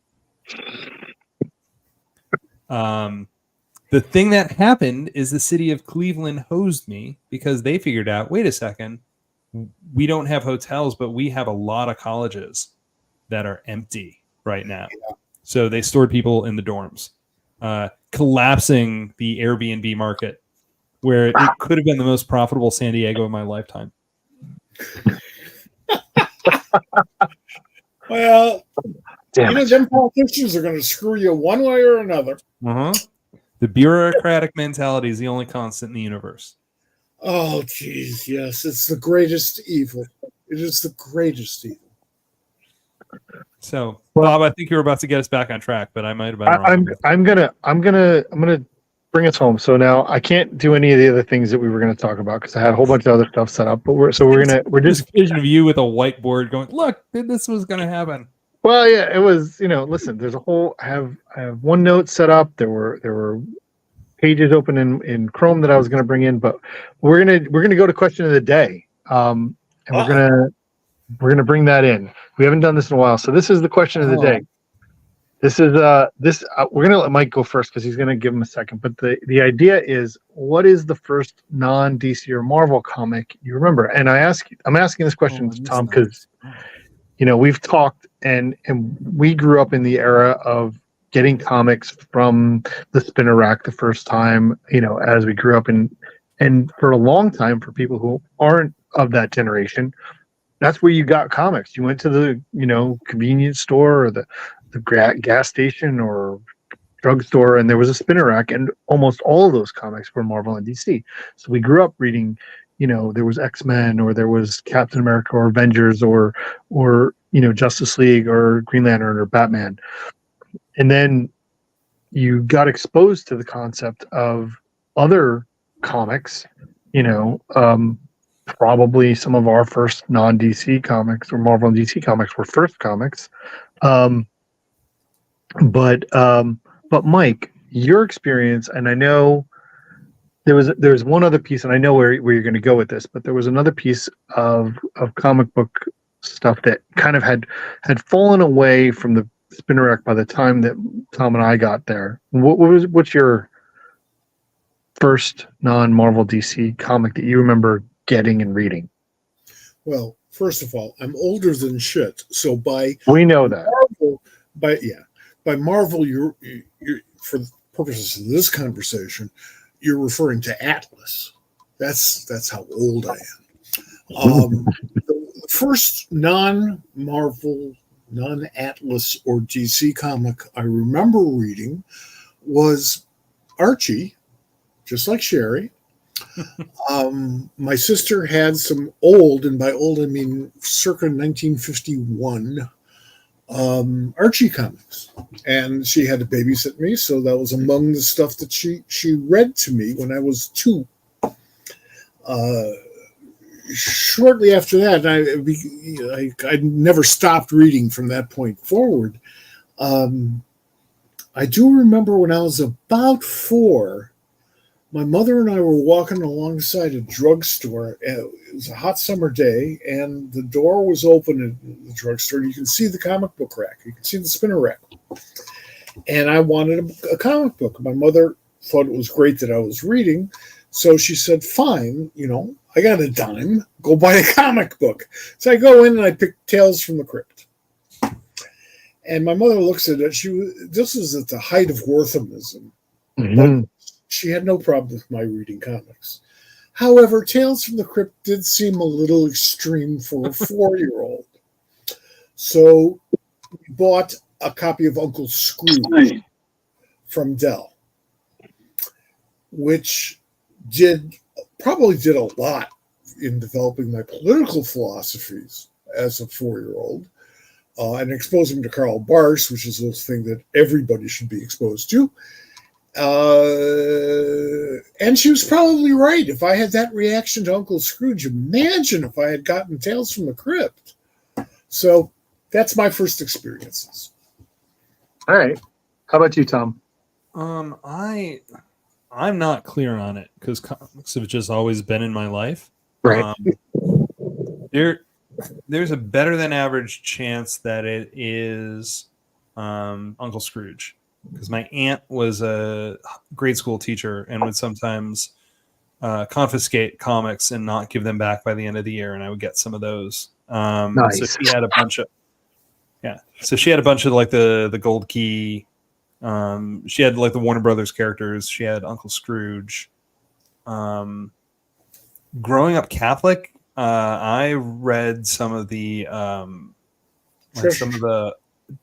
The thing that happened is the city of Cleveland hosed me because they figured out, wait a second, we don't have hotels, but we have a lot of colleges that are empty right now. Yeah. So they stored people in the dorms, collapsing the Airbnb market, where it could have been the most profitable San Diego of my lifetime. Well, them politicians are going to screw you one way or another. The bureaucratic mentality is the only constant in the universe. Oh, geez, yes. It's the greatest evil. It is the greatest evil. So, Bob, I think you're about to get us back on track, but I might have been wrong. I'm gonna bring us home. So now I can't do any of the other things that we were going to talk about because I had a whole bunch of other stuff set up. But we're just vision of you with a whiteboard going, look, this was going to happen. Well, yeah, it was. Listen, there's a whole. I have OneNote set up. There were pages open in Chrome that I was going to bring in, but we're gonna go to question of the day, and we're gonna bring that in. We haven't done this in a while, so this is the question of the day. This is we're gonna let Mike go first because he's gonna give him a second. But the idea is, what is the first non-DC or Marvel comic you remember? And I'm asking this question to Tom because we've talked and we grew up in the era of getting comics from the spinner rack the first time. As we grew up in And for a long time, for people who aren't of that generation, that's where you got comics. You went to the, convenience store or the gas station or drugstore, and there was a spinner rack, and almost all of those comics were Marvel and DC. So we grew up reading, there was X-Men, or there was Captain America, or Avengers, or Justice League, or Green Lantern, or Batman. And then you got exposed to the concept of other comics, probably some of our first non-DC comics, or Marvel and DC comics, were first comics. But Mike, your experience, and I know there's one other piece, and I know where you're going to go with this, but there was another piece of comic book stuff that kind of had fallen away from the spinner rack by the time that Tom and I got there. What's your first non-Marvel DC comic that you remember getting and reading? Well, first of all, I'm older than shit, so we know that. By Marvel, you're for the purposes of this conversation, you're referring to Atlas. That's how old I am. The first non-Marvel, non-Atlas or DC comic I remember reading was Archie, just like Sherry. My sister had some old, and by old I mean circa 1951, Archie comics, and she had to babysit me, so that was among the stuff that she read to me when I was 2. Shortly after that, I never stopped reading from that point forward. I do remember when I was about 4, my mother and I were walking alongside a drugstore. It was a hot summer day, and the door was open in the drugstore. You can see the comic book rack. You can see the spinner rack. And I wanted a comic book. My mother thought it was great that I was reading, so she said, fine, I got a dime. Go buy a comic book. So I go in and I pick Tales from the Crypt. And my mother looks at it. This was at the height of Worthamism. Mm-hmm. She had no problem with my reading comics. However, Tales from the Crypt did seem a little extreme for a 4-year-old. So we bought a copy of Uncle Scrooge from Dell, which probably did a lot in developing my political philosophies as a 4-year-old, and exposing to Karl Barks, which is a thing that everybody should be exposed to. And she was probably right. If I had that reaction to Uncle Scrooge, imagine if I had gotten Tales from the Crypt. So that's my first experiences. All right. How about you, Tom? I'm not clear on it because comics have just always been in my life. Right. There's a better than average chance that it is Uncle Scrooge, because my aunt was a grade school teacher and would sometimes confiscate comics and not give them back by the end of the year, and I would get some of those. Nice. So she had a bunch of like the Gold Key. She had like the Warner Brothers characters. She had Uncle Scrooge. Growing up Catholic, I read some of the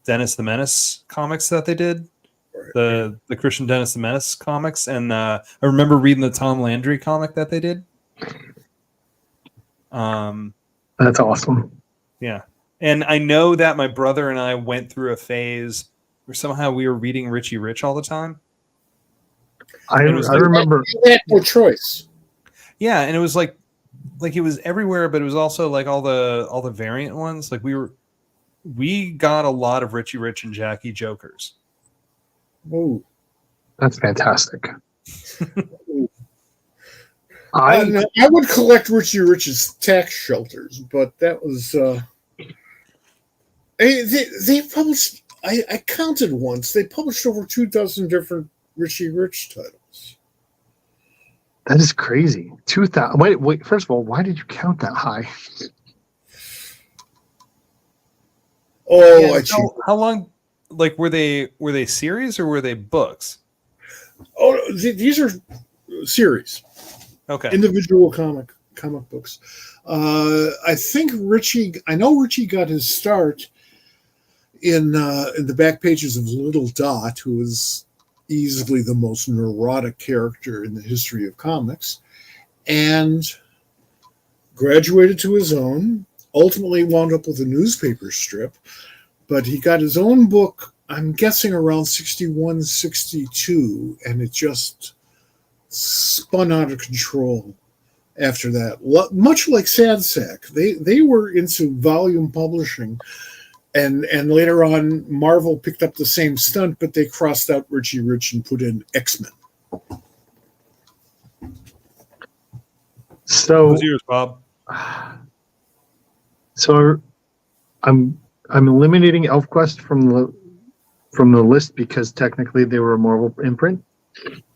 Dennis the Menace comics that they did. The Christian Dennis the Menace comics, and I remember reading the Tom Landry comic that they did. That's awesome. Yeah, and I know that my brother and I went through a phase where somehow we were reading Richie Rich all the time. I remember. They had no choice. Yeah, and it was like it was everywhere, but it was also like all the variant ones. Like we got a lot of Richie Rich and Jackie Jokers. Ooh. That's fantastic. I would collect Richie Rich's tax shelters, but that was they published. I counted once. They published over 24 different Richie Rich titles. That is crazy. 2,000. Wait. First of all, why did you count that high? Oh, yeah, how long? Like, were they series or were they books? Oh, these are series. Okay. Individual comic books. I think I know Richie got his start in the back pages of Little Dot, who is easily the most neurotic character in the history of comics, and graduated to his own, ultimately wound up with a newspaper strip, but he got his own book, I'm guessing around 61, 62, and it just spun out of control after that. Much like Sad Sack. They were into volume publishing, and later on Marvel picked up the same stunt, but they crossed out Richie Rich and put in X-Men. So What's yours, Bob? So I'm eliminating ElfQuest from the list because technically they were a Marvel imprint.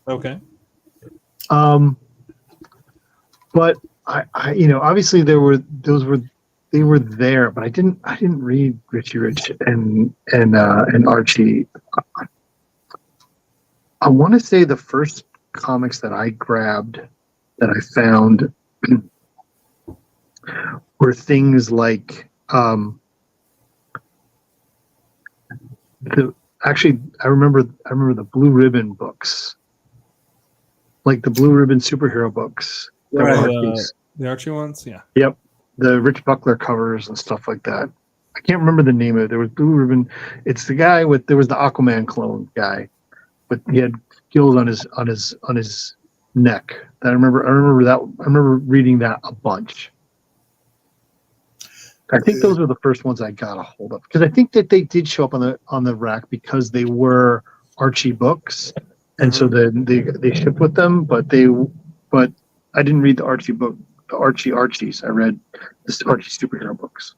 Okay. But I obviously they were there, but I didn't read Richie Rich and Archie. I want to say the first comics that I grabbed that I found were things like I remember the Blue Ribbon books, like the Blue Ribbon superhero books. The Archie ones, yeah. Yep, the Rich Buckler covers and stuff like that. I can't remember the name of it. There was Blue Ribbon. It's the guy there was the Aquaman clone guy, but he had gills on his neck. I remember that. I remember reading that a bunch. I think those were the first ones I got a hold of, because I think that they did show up on the rack because they were Archie books, and so then they shipped with them. But I didn't read the Archie book, the Archies. I read the Archie superhero books.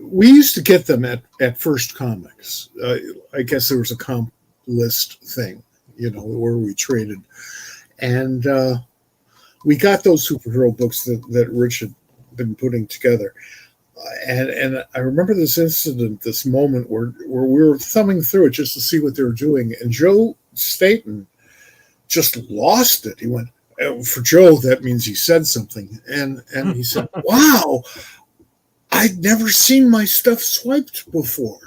We used to get them at First Comics. I guess there was a comp list thing, where we traded, and we got those superhero books that Rich had been putting together. And I remember this moment where we were thumbing through it just to see what they were doing, and Joe Staten just lost it. He went, for Joe, that means he said something, and he said, "Wow, I'd never seen my stuff swiped before."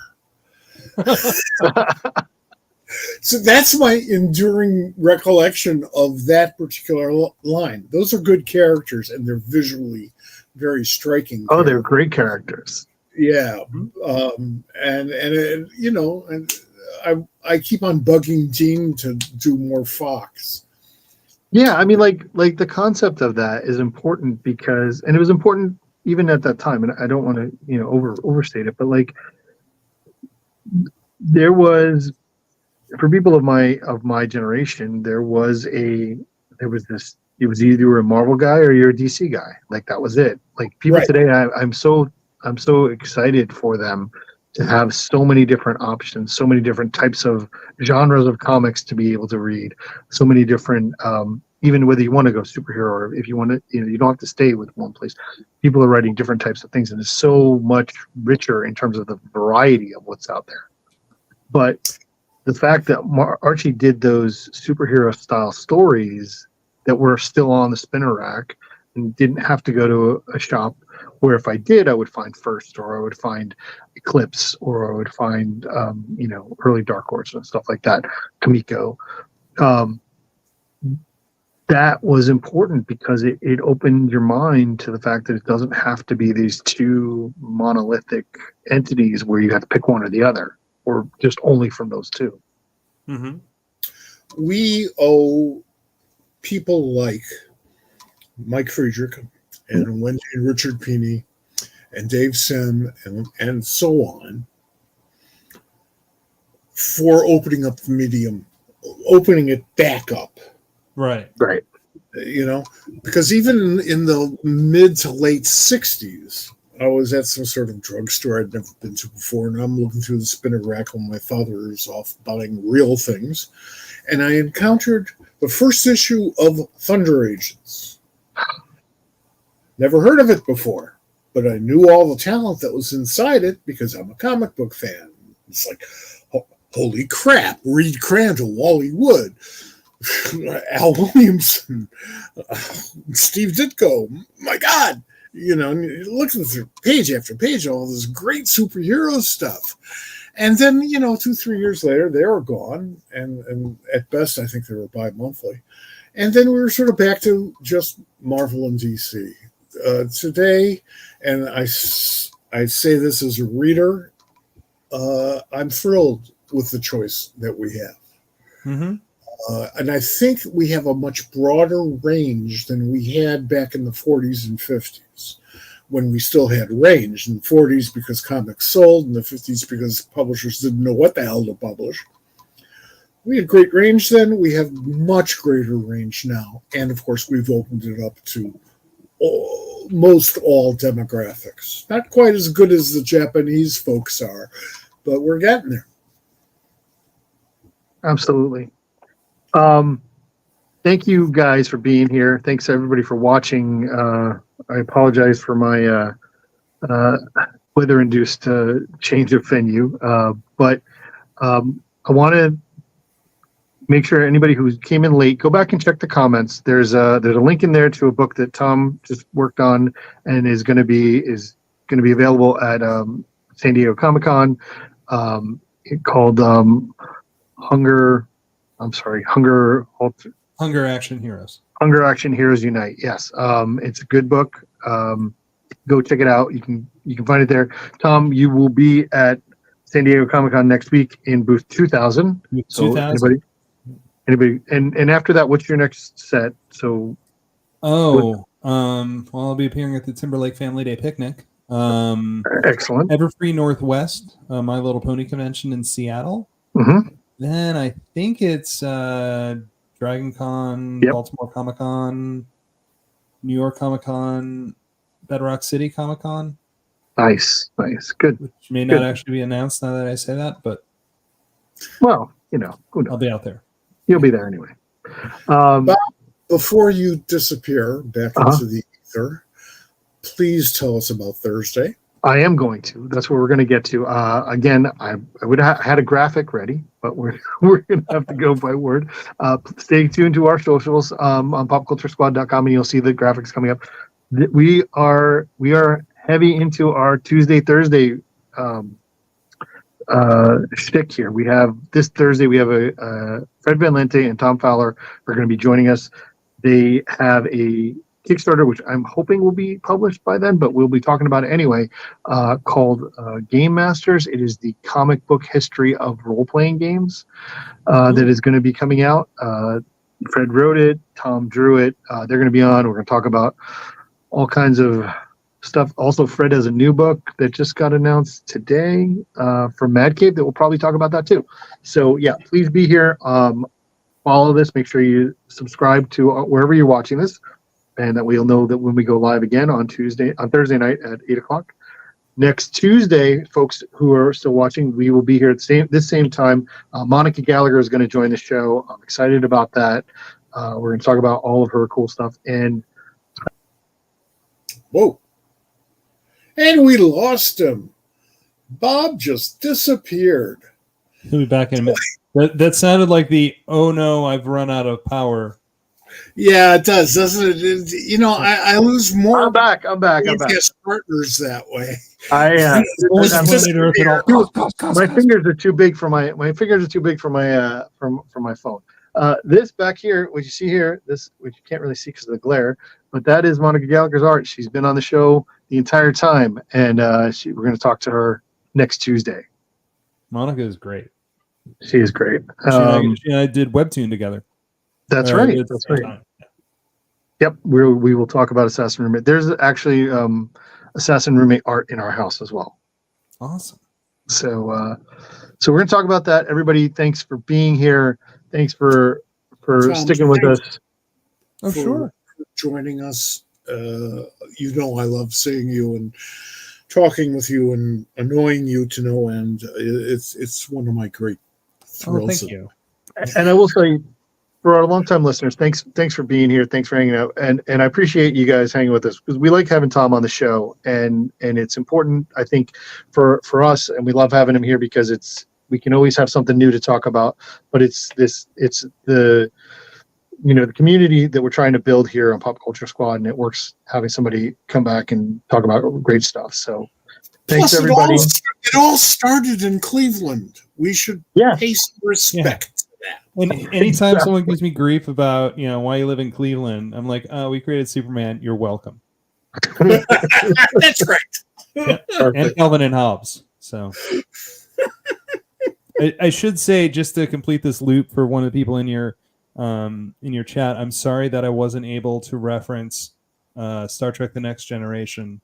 So that's my enduring recollection of that particular line. Those are good characters, and they're visually very striking. Oh, they're great characters. Yeah, and I keep on bugging Dean to do more Fox. Yeah, I mean, like the concept of that is important because, and it was important even at that time. And I don't want to overstate it, but like there was, for people of my generation, there was this. It was either you were a Marvel guy or you're a DC guy. Like that was it. Like people today, I'm so excited for them to have so many different options, so many different types of genres of comics to be able to read, so many different, even whether you want to go superhero or if you want to, you don't have to stay with one place. People are writing different types of things, and it's so much richer in terms of the variety of what's out there. But the fact that Archie did those superhero style stories that were still on the spinner rack and didn't have to go to a shop where if I did, I would find First, or I would find Eclipse, or I would find, early Dark Horse and stuff like that, Kamiko. That was important because it opened your mind to the fact that it doesn't have to be these two monolithic entities where you have to pick one or the other, or just only from those two. Mm-hmm. We owe people like Mike Friedrich and Wendy and Richard Pini and Dave Sim and so on for opening up the medium, opening it back up. Right. Because even in the mid to late 60s, I was at some sort of drugstore I'd never been to before, and I'm looking through the spinner rack when my father is off buying real things, and I encountered the first issue of Thunder Agents. Never heard of it before, but I knew all the talent that was inside it because I'm a comic book fan. It's like, holy crap, Reed Crandall, Wally Wood. Al Williamson, Steve Ditko. My God, and you're looking through page after page, all this great superhero stuff. And then, 2-3 years later, they were gone. And at best, I think they were bi-monthly. And then we were sort of back to just Marvel and DC. Today, and I say this as a reader, I'm thrilled with the choice that we have. Mm-hmm. And I think we have a much broader range than we had back in the 40s and 50s, when we still had range. In the 40s because comics sold, in the 50s because publishers didn't know what the hell to publish. We had great range then. We have much greater range now. And, of course, we've opened it up to most all demographics. Not quite as good as the Japanese folks are, but we're getting there. Absolutely. Thank you guys for being here. Thanks everybody for watching. I apologize for my weather-induced change of venue, but I want to make sure anybody who came in late, go back and check the comments. There's a link in there to a book that Tom just worked on and is going to be available at San Diego Comic-Con. Called Hunger Action Heroes. Hunger Action Heroes Unite. Yes. It's a good book. Go check it out. You can find it there. Tom, you will be at San Diego Comic-Con next week in booth 2000. So anybody and after that, what's your next set? So well, I'll be appearing at the Timberlake Family Day Picnic. Excellent. Everfree Northwest, My Little Pony convention in Seattle. Mm-hmm. Then I think it's Dragon Con, Yep. Baltimore Comic Con, New York Comic Con, Bedrock City Comic Con. Nice, good. Which may not actually be announced now that I say that, but well, who knows? I'll be out there. You'll be there anyway. Bob, before you disappear back into the ether, please tell us about Thursday. I am going to. That's what we're going to get to. Again, I would have had a graphic ready, but we're going to have to go by word. Stay tuned to our socials on popculturesquad.com, and you'll see the graphics coming up. We are heavy into our Tuesday, Thursday shtick here. We have this Thursday. We have a Fred Van Lente and Tom Fowler are going to be joining us. They have a Kickstarter, which I'm hoping will be published by then, but we'll be talking about it anyway, called Game Masters. It is the comic book history of role-playing games that is going to be coming out. Fred wrote it. Tom drew it. They're going to be on. We're going to talk about all kinds of stuff. Also, Fred has a new book that just got announced today from Mad Cave that we'll probably talk about that too. So, yeah, please be here. Follow this. Make sure you subscribe to wherever you're watching this, and that we'll know that when we go live again on Thursday night at 8:00. Next Tuesday, folks who are still watching, we will be here at this same time. Monica Gallagher is going to join the show. I'm excited about that. We're going to talk about all of her cool stuff. And whoa! And we lost him. Bob just disappeared. He'll be back in a minute. That sounded like the "oh no, I've run out of power." Yeah, it does, doesn't it? I lose more. I'm back. Partners that way. My fingers are too big for my phone. This back here, what you see here, which you can't really see because of the glare, but that is Monica Gallagher's art. She's been on the show the entire time, and we're going to talk to her next Tuesday. Monica is great. She is great. She and I did Webtoon together. That's right. That's right. Yep. We will talk about Assassin Roommate. There's actually Assassin Roommate art in our house as well. Awesome. So we're going to talk about that. Everybody, thanks for being here. Thanks for sticking with us. Oh, sure. For joining us. I love seeing you and talking with you and annoying you to no end. It's one of my great thrills. Oh, thank you. And I will say, for our longtime listeners, thanks for being here. Thanks for hanging out, and I appreciate you guys hanging with us because we like having Tom on the show, and it's important, I think, for us, and we love having him here because we can always have something new to talk about. But it's the the community that we're trying to build here on Pop Culture Squad, and it works having somebody come back and talk about great stuff. So thanks, Plus, everybody. It all started in Cleveland. We should pay some respect to that. And anytime someone gives me grief about, why you live in Cleveland, I'm like, oh, we created Superman. You're welcome. That's right. Yeah. And Calvin and Hobbes. So I should say, just to complete this loop for one of the people in your chat, I'm sorry that I wasn't able to reference Star Trek: The Next Generation.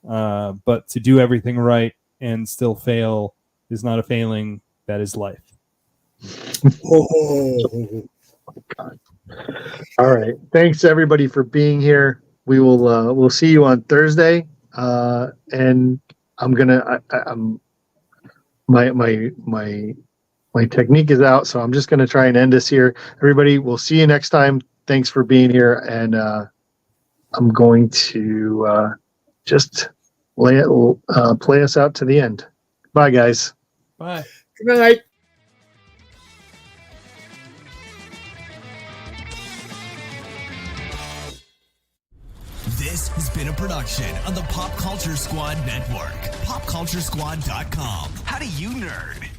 But to do everything right and still fail is not a failing. That is life. Oh. All right. Thanks everybody for being here. We will we'll see you on Thursday. And I'm gonna my technique is out, so I'm just gonna try and end this here. Everybody, we'll see you next time. Thanks for being here, and I'm going to just play us out to the end. Bye, guys. Bye. Good night. This has been a production of the Pop Culture Squad Network. PopCultureSquad.com. How do you nerd?